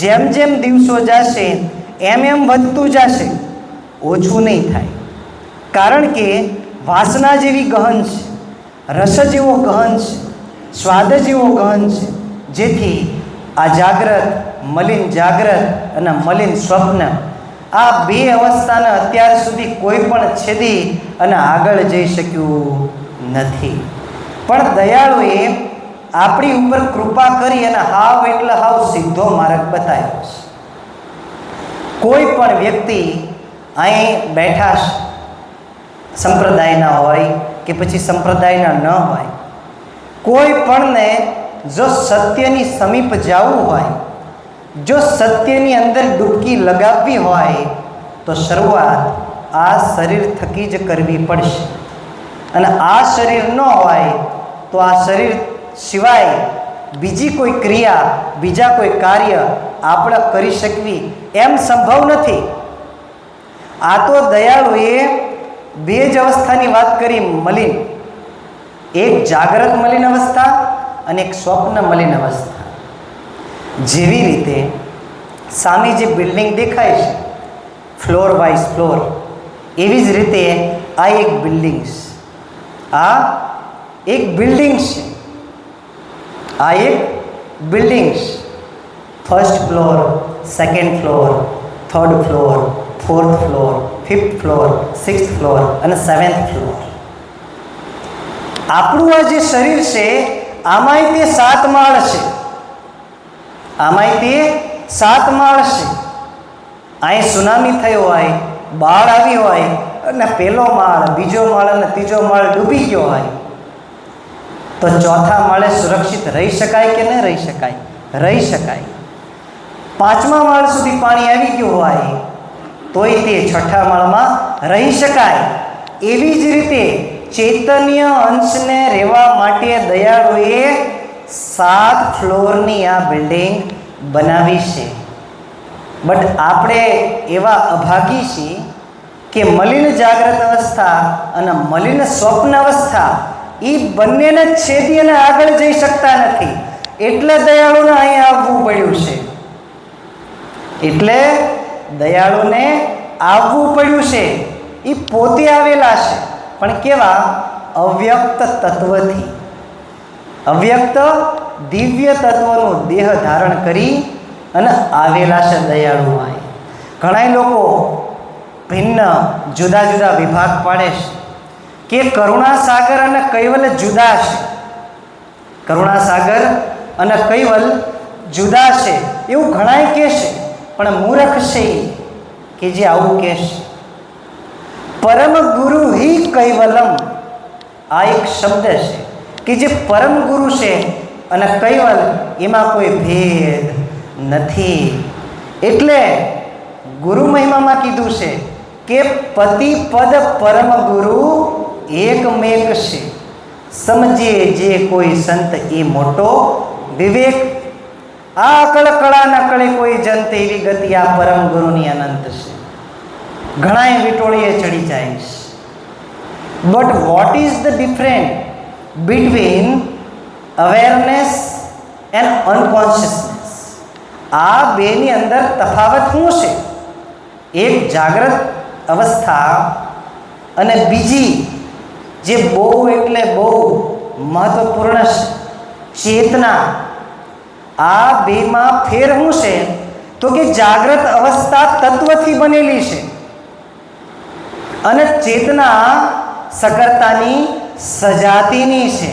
જેમ જેમ દિવસો જશે એમ એમ વધતું જશે, ઓછું નહીં થાય. કારણ કે વાસના જેવી ગહન છે, રસ જેવો ગહન છે, સ્વાદ જેવો ગહન છે, જેથી આ જાગ્રત, મલિન જાગ્રત અને મલિન સ્વપ્ન, આ બે અવસ્થાને અત્યાર સુધી કોઈ પણ છેદી અને આગળ જઈ શક્યું નથી. પણ દયાળુએ આપણી ઉપર કૃપા કરી અને હાવ એટલે હાવ સીધો માર્ગ બતાવ્યો છે. કોઈ પણ વ્યક્તિ અહીં બેઠા છે, સંપ્રદાયના હોય કે પછી સંપ્રદાયના ન હોય, કોઈ પણને જો સત્યની સમીપ જવું હોય, જો સત્યની અંદર ડૂબકી લગાવવી હોય તો શરૂઆત આ શરીર થકી જ કરવી પડશે. અને આ શરીર ન હોય તો આ શરીર સિવાય બીજી કોઈ ક્રિયા, બીજા કોઈ કાર્ય આપણે કરી શકવી એમ સંભવ નથી. આ તો દયાળુએ બે જ અવસ્થાની વાત કરી, મલિન. એક જાગ્રત મલિન અવસ્થા અને એક સ્વપ્ન મલિન અવસ્થા. જેવી રીતે સામે જે બિલ્ડિંગ દેખાય છે, ફ્લોર વાઇઝ ફ્લોર, એવી જ રીતે આ એક બિલ્ડિંગ છે. આ એક બિલ્ડિંગ છે. આ એક બિલ્ડિંગ છે. First floor, second floor, 3rd floor, 4th floor, 5th floor, 6th floor અને 7th ફ્લોર. આપણું આ જે શરીર છે આમાંય તે 7 માળ છે. આમાંય તે 7 માળ છે. અહીં સુનામી થયો હોય, બાળ આવી હોય અને પહેલો માળ, બીજો માળ અને ત્રીજો માળ ડૂબી ગયો હોય તો ચોથા માળે સુરક્ષિત રહી શકાય કે ન રહી શકાય? રહી શકાય. 5મા માળ સુધી પાણી આવી ગયું હોય તોય તે 6ઠા માળમાં રહી શકાય. એવી જ રીતે ચૈતન્ય અંશને રહેવા માટે દયાળુએ 7 ફ્લોરની આ બિલ્ડિંગ બનાવી છે. બટ આપણે એવા અભાગી છીએ કે મલિન જાગ્રત અવસ્થા અને મલિન સ્વપ્ન અવસ્થા એ બંનેને છેદી અને આગળ જઈ શકતા નથી. એટલે દયાળુને અહીં આવવું પડ્યું છે. એટલે દયાળુને આવવું પડ્યું છે. એ પોતે આવેલા છે પણ કેવા? અવ્યક્ત તત્વથી. અવ્યક્ત દિવ્ય તત્વનું દેહ ધારણ કરી અને આવેલા છે દયાળુ. ઘણા લોકો ભિન્ન જુદા જુદા વિભાગ પાડે છે કે કરુણાસાગર અને કૈવલ જુદા છે. કરુણાસાગર અને કૈવલ જુદા છે એવું ઘણાય કહેશે, પણ મૂર્ખ છે કે જે આવું કહેશે. પરમ ગુરુ હિ કૈવલમ, આ એક શબ્દ છે કે જે પરમ ગુરુ છે અને કૈવલ એમાં કોઈ ભેદ નથી. એટલે ગુરુ મહિમામાં કીધું છે કે પતિ પદ પરમ ગુરુ એકમેક છે. સમજે જે કોઈ સંત એ મોટો વિવેક. આ અકળ કળા નકળે કોઈ જંત એવી ગતિ આ પરમ ગુરુની અનંત છે. ઘણાએ વિટોળીએ ચડી જાય છે. But what is the different between awareness and અનકોન્શિયસનેસ? આ બેની અંદર તફાવત શું છે? એક જાગ્રત અવસ્થા અને બીજી જે બહુ એટલે બહુ મહત્વપૂર્ણ છે, ચેતના. આ બેમાં ફેર શું છે? તો કે જાગ્રત અવસ્થા તત્વથી બનેલી છે અને ચેતના સકર્તાની સજાતીની છે.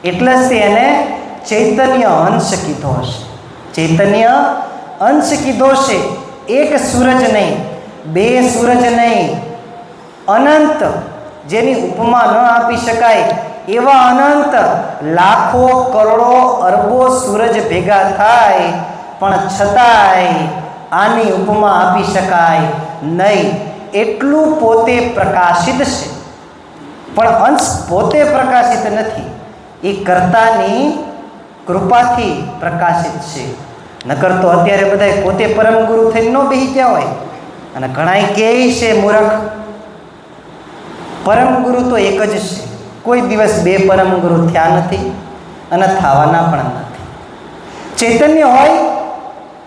એટલે જ તેને ચૈતન્ય અંશ કીધો છે. ચૈતન્ય અંશ કીધો છે. એક સૂરજ નહીં, બે સૂરજ નહીં, અનંત, જેની ઉપમા ન આપી શકાય એવા અનંત લાખો કરોડો અરબો સૂરજ ભેગા થાય પણ છતાંય આની ઉપમા આપી શકાય નહીં. એટલું પોતે પ્રકાશિત છે, પણ અંશ પોતે પ્રકાશિત નથી. એ કર્તાની કૃપાથી પ્રકાશિત છે. નકર તો અત્યારે બધા પોતે પરમ ગુરુ થઈને ન બેસી ગયા હોય. અને ઘણાય કહે છે મૂર્ખ, પરમ ગુરુ તો એક જ છે. કોઈ દિવસ બે પરમ ગુરુ થયા નથી અને થવાના પણ નથી. ચૈતન્ય હોય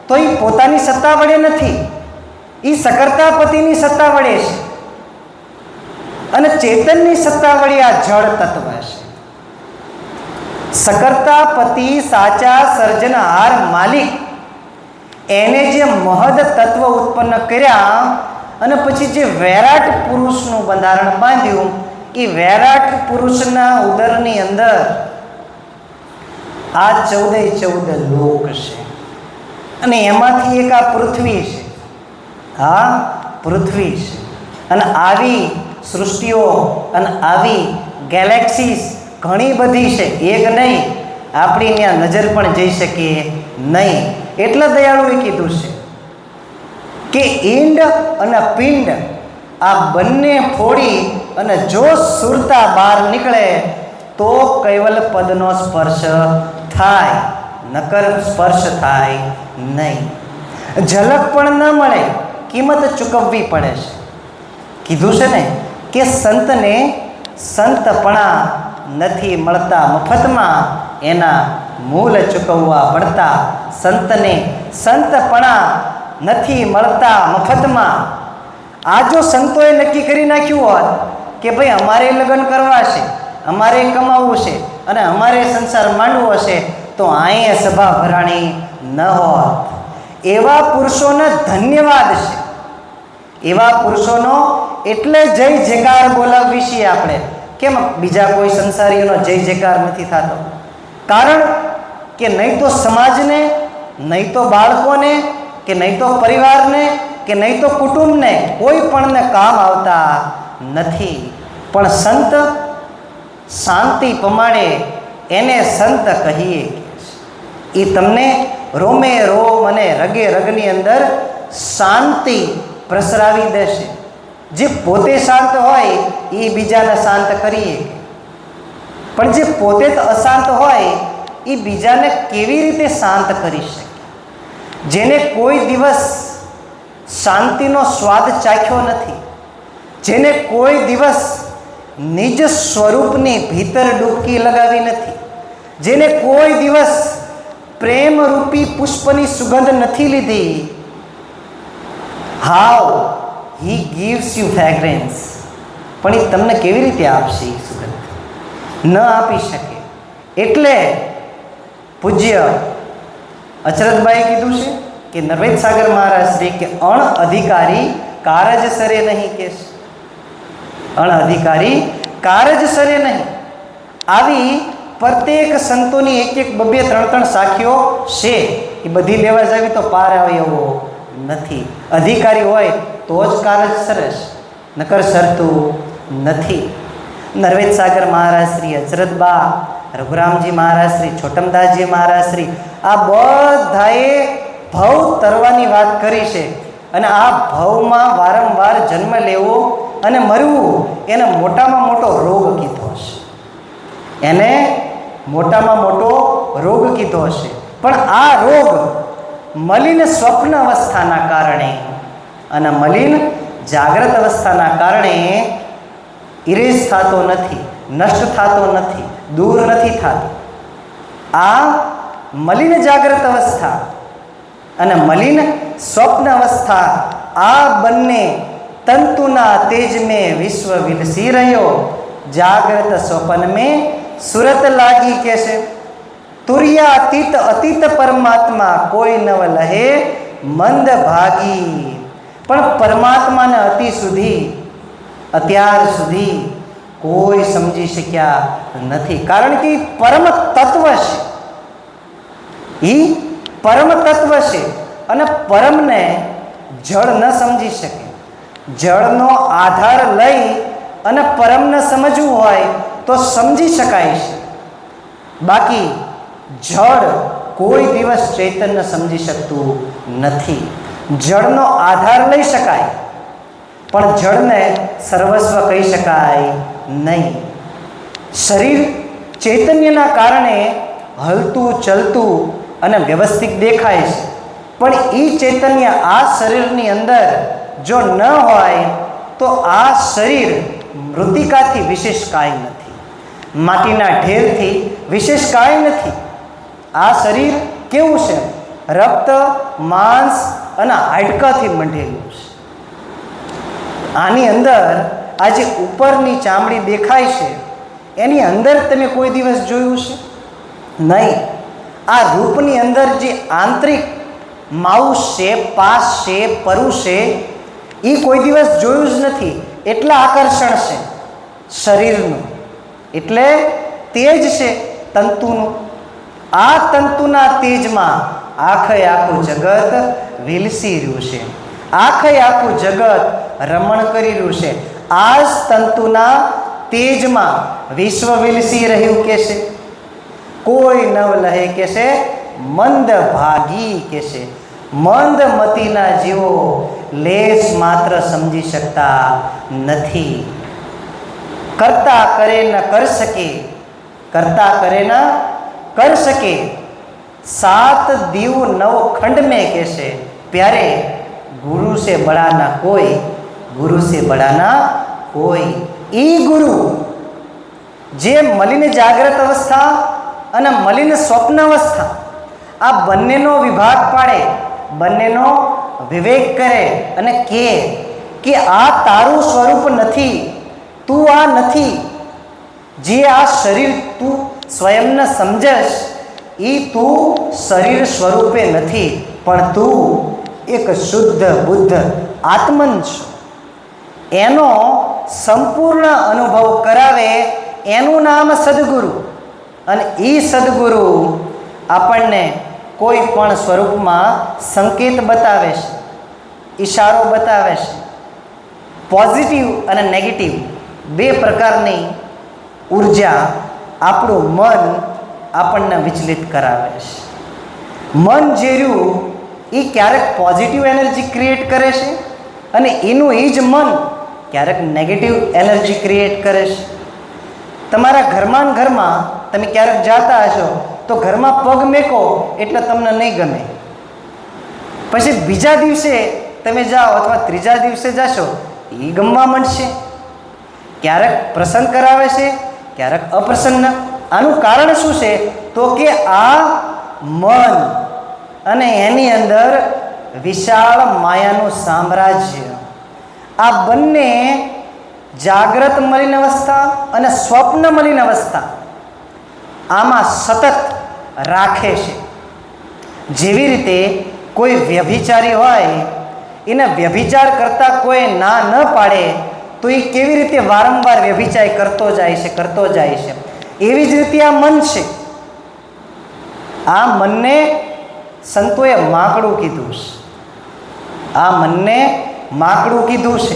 તો એ પોતાની સત્તા વડે નથી, એ સકર્તાપતિની સત્તા વડે છે. અને ચેતનની સત્તા વડે આ જળ તત્વ છે. સકર્તાપતિ સાચા સર્જનહાર માલિક, એને જે મહદ તત્વ ઉત્પન્ન કર્યા અને પછી જે વૈરાટ પુરુષનું બંધારણ બાંધ્યું, એ વૈરાટ પુરુષના ઉદરની અંદર આ 14 લોક છે. અને એમાંથી એક આ પૃથ્વી છે. આ પૃથ્વી છે. અને આવી સૃષ્ટિઓ અને આવી ગેલેક્સીસ ઘણી બધી છે, એક નહીં. આપણી ત્યાં નજર પણ જઈ શકીએ નહીં. એટલે દયાળુએ કીધું છે કે ઈંડ અને પિંડ આ બંને ફોડી અને જો સુરતા બહાર નીકળે તો કૈવલ પદનો સ્પર્શ થાય, નકર સ્પર્શ થાય નહીં. ઝલક પણ ન મળે, કિંમત ચૂકવવી પડે છે. કીધું છે ને કે સંતને સંતપણા નથી મળતા મફતમાં, એના મૂલ ચૂકવવા પડતા. સંતને સંતપણા નથી મળતા મફતમાં. આ જો સંતોએ નક્કી કરી નાખ્યું હોત કે ભાઈ અમારે લગ્ન કરવા છે, અમારે કમાવવું છે અને અમારે સંસાર માંડવો છે, તો અહીંયા સભા ભરાણી ન હોત. એવા પુરુષોને ધન્યવાદ છે. એવા પુરુષોનો એટલે જય જયકાર બોલાવવી છીએ આપણે. કેમ બીજા કોઈ સંસારીઓનો જય જયકાર નથી થતો? કારણ કે નહીં તો સમાજને, નહીં તો બાળકોને, કે નહીં તો પરિવારને, કે નહીં તો કુટુંબને કોઈ પણને કામ આવતા નથી. પણ સંત શાંતિ પ્રમાણે એને સંત કહીએ. એ તમને રોમે રોમ અને રગે રગની અંદર શાંતિ પ્રસરાવી દેશે. જે પોતે શાંત હોય એ બીજાને શાંત કરીએ, પણ જે પોતે જ અશાંત હોય એ બીજાને કેવી રીતે શાંત કરી શકે? જેને કોઈ દિવસ શાંતિનો સ્વાદ ચાખ્યો નથી, જેને કોઈ દિવસ નિજ સ્વરૂપની ભીતર ડૂબકી લગાવી નથી, જેને કોઈ દિવસ પ્રેમરૂપી પુષ્પની સુગંધ નથી લીધી, how he gives you fragrance, પણ એ તમને કેવી રીતે આપશે? એ સુગંધ ન આપી શકે. એટલે પૂજ્ય અચરતભાઈ કીધું છે કે નરવેદ સાગર મહારાજ શ્રી કે અણ અધિકારી કારજ સરે નહીં કે અણ અધિકારી કારજ સરે નહીં. આવી પ્રત્યેક સંતોની એક એક બબે ત્રણ ત્રણ સાખીઓ છે. એ બધી લેવા જાવી તો પાર આવે એવો નથી. અધિકારી હોય તો જ કારજ સરસ, નકર સરતું નથી. નરવેદ સાગર મહારાજ શ્રી, અચરતબા, રઘુરામજી મહારાજ શ્રી, છોટમદાસજી મહારાજ શ્રી, આ બધાએ ભવ તરવાની વાત કરી છે. અને આ ભવમાં વારંવાર જન્મ લેવો અને મરવું એને મોટામાં મોટો રોગ કીધો હશે. એને મોટામાં મોટો રોગ કીધો હશે. પણ આ રોગ મલિન સ્વપ્ન અવસ્થાના કારણે અને મલિન જાગ્રત અવસ્થાના કારણે ઇરેઝ થતો નથી, નષ્ટ થતો નથી, દૂર નથી થતો. આ મલિન જાગ્રત અવસ્થા અને મલિન સ્વપ્ન અવસ્થા, આ બંને તંતુના તેજ મેં વિશ્વ વિલસી રહ્યો, જાગ્રત સ્વપ્ન મેં સુરત લાગી કે છે. તુર્યાતીત અતીત પરમાત્મા કોઈ નવ લહે મંદ ભાગી. પણ પરમાત્માને અતિ સુધી, અત્યાર સુધી કોઈ સમજી શક્યા નથી. કારણ કે પરમ તત્વ છે. એ પરમ તત્વ છે અને પરમને જળ ન સમજી શકે. જળનો આધાર લઈ અને પરમને સમજવું હોય તો સમજી શકાય છે. બાકી જળ કોઈ દિવસ ચૈતન્ય સમજી શકતું નથી. જળનો આધાર લઈ શકાય પણ જળને સર્વસ્વ કહી શકાય નહીં. શરીર ચૈતન્યના કારણે હલતું ચલતું અને વ્યવસ્થિત દેખાય છે, પણ એ ચૈતન્ય આ શરીરની અંદર જો ન હોય તો આ શરીર મૃતિકાથી વિશેષ કાંઈ નથી, માટીના ઢેરથી વિશેષ કાંઈ નથી. આ શરીર કેવું છે? રક્ત, માંસ અને હાડકાથી બંધેલું છે. આની અંદર આ જે ઉપરની ચામડી દેખાય છે એની અંદર તમે કોઈ દિવસ જોયું છે? નહીં. આ રૂપની અંદર જે આંતરિક માઉસ છે, પાસ છે, પરુ છે, એ કોઈ દિવસ જોયું જ નથી. એટલા આકર્ષણ છે શરીરનું, એટલે તેજ છે તંતુનું. આ તંતુના તેજમાં આખે આખું જગત વિલસી રહ્યું છે, આખે આખું જગત રમણ કરી રહ્યું છે. આ જ તંતુના તેજમાં વિશ્વ વિલસી રહ્યું કે છે. કોઈ નવ લહે કે છે, મંદ ભાગી કે છે. મંદ મતીના જીવો લેશ માત્ર સમજી શકતા નથી. કરતા કરે ન કર સકે, કરતા કરે ન कर सके, सात दीव नव खंड में कैसे प्यारे, गुरु से बड़ा ना कोई, गुरु से बड़ा ना कोई. ई गुरु जे मलिन जाग्रत अवस्था અને મલિન સ્વપ્ન અવસ્થા આ બંનેનો વિભાગ પાડે, બંનેનો વિવેક કરે અને કે આ તારું સ્વરૂપ નથી, તું આ નથી. જે આ શરીર તું સ્વયંને સમજશ એ તું શરીર સ્વરૂપે નથી. પણ તું એક શુદ્ધ બુદ્ધ આત્મન છો. એનો સંપૂર્ણ અનુભવ કરાવે એનું નામ સદગુરુ. અને એ સદગુરુ આપણને કોઈ પણ સ્વરૂપમાં સંકેત બતાવે છે, ઈશારો બતાવે છે. પોઝિટિવ અને નેગેટિવ બે પ્રકારની ઉર્જા આપણું મન આપણને વિચલિત કરાવે છે. મન જે રહ્યું એ ક્યારેક પોઝિટિવ એનર્જી ક્રિએટ કરે છે અને એનું એ જ મન ક્યારેક નેગેટિવ એનર્જી ક્રિએટ કરે છે. તમારા ઘરમાં ને ઘરમાં તમે ક્યારેક જાતા હશો તો ઘરમાં પગ મેકો એટલે તમને નહીં ગમે. પછી બીજા દિવસે તમે જાઓ અથવા ત્રીજા દિવસે જશો એ ગમવા માંડશે. ક્યારેક પ્રસન્ન કરાવે છે, ક્યારેક અપ્રસન્ન. આનું કારણ શું છે? તો કે આ મન અને એની અંદર વિશાળ માયાનું સામ્રાજ્ય, આ બંને જાગ્રત મલિન અવસ્થા અને સ્વપ્ન મલિન અવસ્થા આમાં સતત રાખે છે. જેવી રીતે કોઈ વ્યભિચારી હોય, એને વ્યભિચાર કરતા કોઈ ના ન પાડે તો એ કેવી રીતે વારંવાર વ્યભિચાર કરતો જાય છે. એવી જ રીતે આ મન છે. આ મનને સંતોએ માકડું કીધું છે. આ મનને માકડું કીધું છે,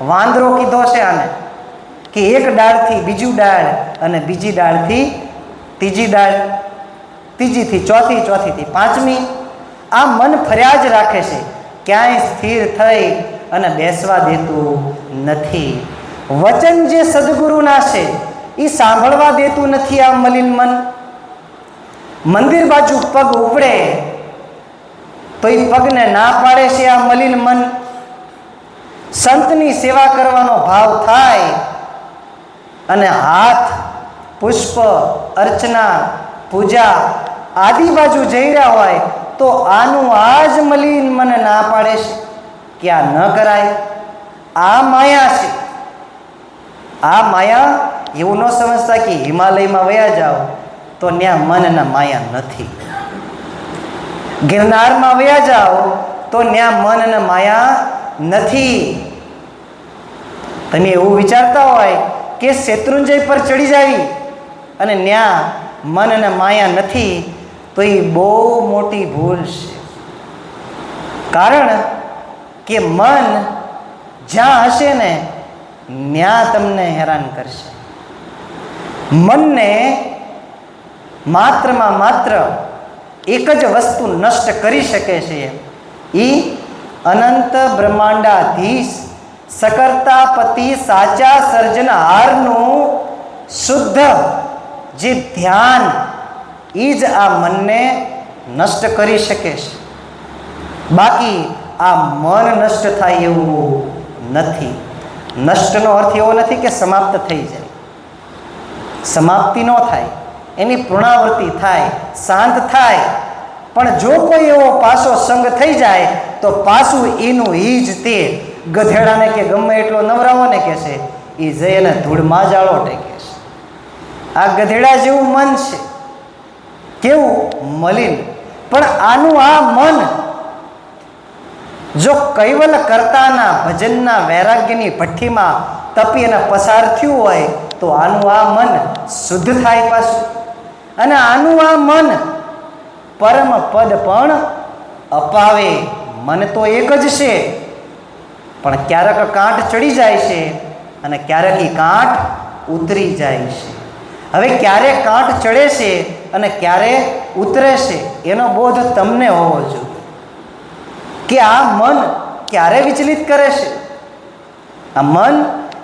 વાંદરો કીધો છે આને, કે એક ડાળથી બીજું ડાળ અને બીજી ડાળથી ત્રીજી ડાળ, ત્રીજીથી ચોથી, ચોથીથી પાંચમી. આ મન ફર્યા જ રાખે છે, ક્યાંય સ્થિર થઈ અને બેસવા દેતું નથી. વચન જે સદગુરુના છે એ સાંભળવા દેતું નથી આ મલિન મન. મંદિર બાજુ પગ ઉપડે તો એ પગને ના પાડે છે આ મલિન મન. સંતની સેવા કરવાનો ભાવ થાય અને હાથ, પુષ્પ, અર્ચના, પૂજા આદિ બાજુ જઈ રહ્યા હોય તો આનું આ જ મલિન મન ના પાડે છે કે આ ન કરાય. આ માયા છે. આ માયા એવું ન સમજતા કે હિમાલયમાં વયા જાઓ તો ત્યાં મનના માયા નથી. ગિરનારમાં વયા જાઓ તો ત્યાં મનના માયા નથી. તમે એવું વિચારતા હોય કે શેત્રુંજય પર ચડી જાવી અને ત્યાં મન અને માયા નથી તો એ બહુ મોટી ભૂલ છે. કારણ કે મન જ્યાં હશે ને ત્યાં તમને હેરાન કરશે. મનને માત્રમાં માત્ર એક જ વસ્તુ નષ્ટ કરી શકે છે, એ અનંત બ્રહ્માંડાધીશ સકર્તાપતિ સાચા સર્જનહારનું શુદ્ધ જે ધ્યાન, એ જ આ મનને નષ્ટ કરી શકે છે. બાકી આ મન નષ્ટ થાય એવું નથી. નષ્ટનો અર્થ એવો નથી કે સમાપ્ત થઈ જાય. સમાપ્તિ ન થાય, એની પુનરાવૃત્તિ થાય, શાંત થાય. પણ જો કોઈ એવો પાછો સંગ થઈ જાય તો પાછું એનું એ જ તે ગધેડાને કે ગમે એટલો નવરાવોને કે છે એ જઈને ધૂળમાં જાળો ટેકે છે. આ ગધેડા જેવું મન છે. કેવું મલિન. પણ આનું આ મન જો કૈવલ કરતાના ભજનના વૈરાગ્યની ભઠ્ઠીમાં તપી અને પસાર થયું હોય તો આનું આ મન શુદ્ધ થાય પાછું. અને આનું આ મન પરમ પદ પણ અપાવે. મન તો એક જ છે, પણ ક્યારેક કાંઠ ચડી જાય છે અને ક્યારેક એ કાંઠ ઉતરી જાય છે. હવે ક્યારે કાંઠ ચડે છે અને ક્યારે ઉતરે છે એનો બોધ તમને હોવો જોઈએ કે આ મન ક્યારે વિચલિત કરે છે. આ મન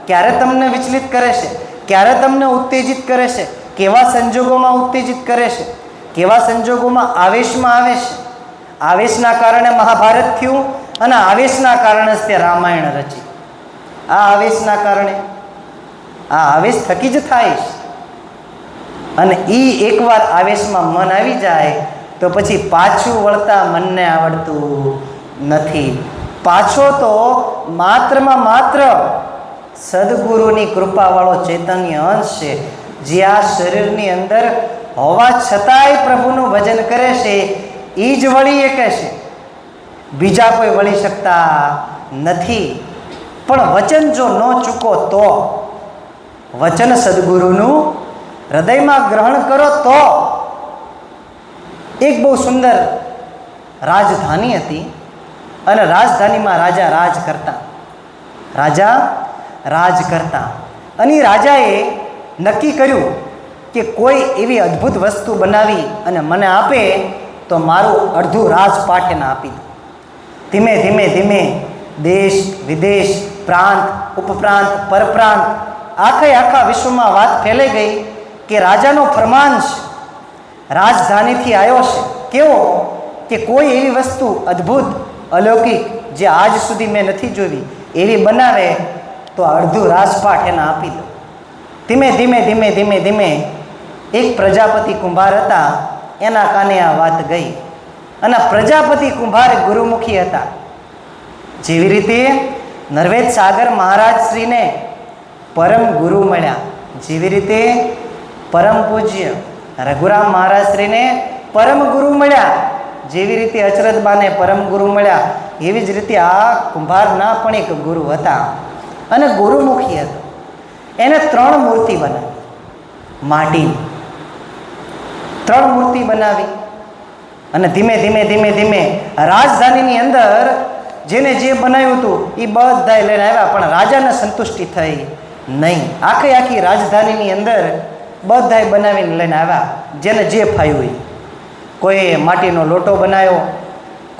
ક્યારે તમને વિચલિત કરે છે, ક્યારે તમને ઉત્તેજિત કરે છે, કેવા સંજોગોમાં ઉત્તેજિત કરે છે, કેવા સંજોગોમાં આવેશમાં આવે છે. આવેશના કારણે મહાભારત થયું અને આવેશના કારણે જ તે રામાયણ રચી. આ આવેશના કારણે, આ આવેશ થકી જ થાય છે. અને એ એકવાર આવેશમાં મન આવી જાય તો પછી પાછું વળતા મનને આવડતું નથી. પાછો તો માત્રમાં માત્ર સદગુરુની કૃપાવાળો ચૈતન્ય અંશ છે, જે આ શરીરની અંદર હોવા છતાંય પ્રભુનું ભજન કરે છે. એ જ વળી શકે છે, બીજા કોઈ વળી શકતા નથી. પણ વચન જો ન ચૂકો તો, વચન સદગુરુનું હૃદયમાં ગ્રહણ કરો તો. એક બહુ સુંદર રાજધાની હતી અને રાજધાનીમાં રાજા રાજ કરતા અને રાજાએ નક્કી કર્યું કે કોઈ એવી અદ્ભુત વસ્તુ બનાવી અને મને આપે તો મારું અડધું રાજપાટ એને આપી દઉં. ધીમે ધીમે ધીમે દેશ વિદેશ, પ્રાંત ઉપપ્રાંત પરપ્રાંત, આખા વિશ્વમાં વાત ફેલાઈ ગઈ કે રાજાનો ફરમાન છે, રાજધાનીથી આવ્યો છે. કેવો કે કોઈ એવી વસ્તુ અદ્ભુત અલૌકિક જે આજ સુધી મેં નથી જોઈ એવી બનાવે તો અડધું રાજપાટ એને આપી દો. ધીમે ધીમે ધીમે ધીમે ધીમે એક પ્રજાપતિ કુંભાર હતા, એના કાને આ વાત ગઈ. અને પ્રજાપતિ કુંભાર ગુરુમુખી હતા. જેવી રીતે નરવેદ સાગર મહારાજ શ્રીને પરમ ગુરુ મળ્યા, જેવી રીતે પરમ પૂજ્ય રઘુરામ મહારાજ શ્રીને પરમ ગુરુ મળ્યા, જેવી રીતે અચરતબાને પરમ ગુરુ મળ્યા, એવી જ રીતે આ કુંભારના પણ એક ગુરુ હતા અને ગુરુમુખી હતો. એને 3 મૂર્તિ બનાવી, માટીની 3 મૂર્તિ બનાવી અને ધીમે ધીમે ધીમે ધીમે રાજધાનીની અંદર જેને જે બનાવ્યું હતું એ બધાય લઈને આવ્યા, પણ રાજાને સંતુષ્ટિ થઈ નહીં. આખી રાજધાનીની અંદર બધાય બનાવીને લઈને આવ્યા, જેને જે ફાવ્યું એ. કોઈ માટીનો લોટો બનાવ્યો,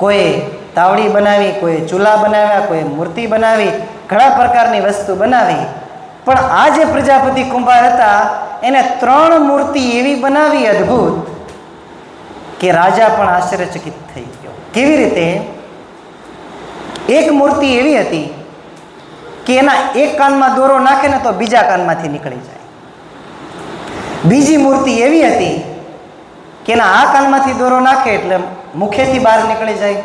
કોઈ તાવડી બનાવી, કોઈ ચૂલા બનાવ્યા, કોઈ મૂર્તિ બનાવી, ઘણા પ્રકારની વસ્તુ બનાવી. પણ આ જે પ્રજાપતિ કુંભાર હતા એને 3 મૂર્તિ એવી બનાવી અદ્ભુત કે રાજા પણ આશ્ચર્યચકિત થઈ ગયો. કેવી રીતે? એક મૂર્તિ એવી હતી કે એના એક કાનમાં દોરો નાખે ને તો બીજા કાનમાંથી નીકળી જાય. બીજી મૂર્તિ એવી હતી કે એના આ કાનમાંથી દોરો નાખે એટલે મુખેથી બહાર નીકળી જાય.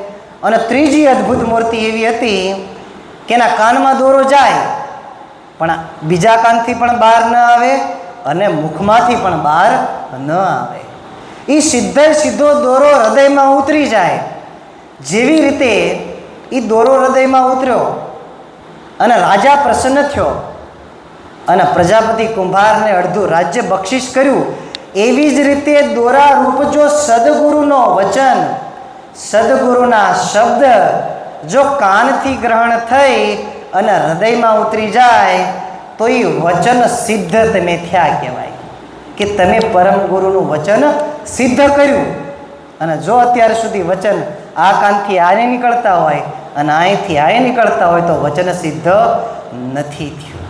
અને ત્રીજી અદ્ભુત મૂર્તિ એવી હતી કે એના કાનમાં દોરો જાય પણ બીજા કાનથી પણ બહાર ન આવે અને મુખમાંથી પણ બહાર ન આવે. એ સીધો દોરો હૃદયમાં ઉતરી જાય. જેવી રીતે એ દોરો હૃદયમાં ઉતર્યો અને રાજા પ્રસન્ન થયો અને પ્રજાપતિ કુંભારને અડધું રાજ્ય બક્ષિસ કર્યું. એવી જ રીતે દોરા રૂપ જો સદગુરુનો વચન, સદગુરુના શબ્દ જો કાનથી ગ્રહણ થઈ અને હૃદયમાં ઉતરી જાય તો એ વચન સિદ્ધ તમે થયા કહેવાય કે તમે પરમ ગુરુનું વચન સિદ્ધ કર્યું. અને જો અત્યાર સુધી વચન આ કાનથી આને નીકળતા હોય અને અહીંથી આને નીકળતા હોય તો વચન સિદ્ધ નથી થયું.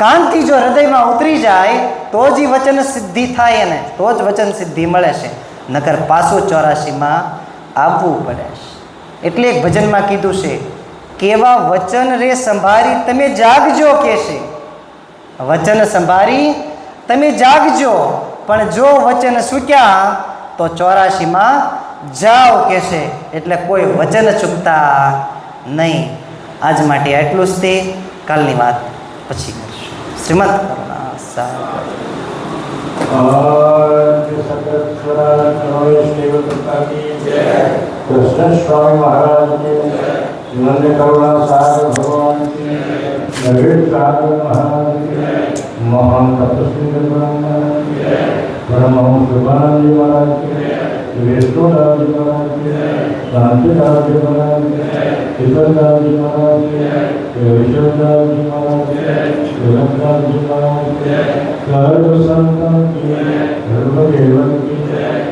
કાનથી જો હૃદયમાં ઉતરી જાય તો જ એ વચન સિદ્ધિ થાય એને, તો જ વચન સિદ્ધિ મળે છે, નકર પાછું 84માં આવવું પડે છે. એટલે એક ભજનમાં કીધું છે, કેવા વચન રે સંભારી તમે જાગજો કે છે. વચન સંભારી તમે જાગજો, પણ જો વચન સૂક્યા તો 84માં જાઓ કે છે. એટલે કોઈ વચન ચૂકતા નહીં. આજ માટે આટલું જ તે, કાલની વાત પછી કરશું. શ્રીમદ કરુણા સાગર कृष्ण स्वामी महाराज के नंद करुणा सागर भगवान के नवीन सागर महाराज के महान तपस्वी महाराज के परमहंस शिवानंद जी महाराज के विष्णुदास जी महाराज के शांतिदास जी महाराज के शीतलदास जी महाराज के विश्वदास जी महाराज के सुरदास जी महाराज के सर्व संतों की धर्म देवन की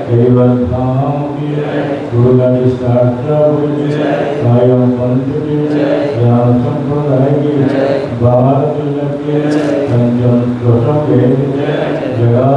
केवल धाम की गुरुदास शास्त्र की सायं पंथ की ज्ञान संप्रदाय की भारत की संजम प्रसंग जगह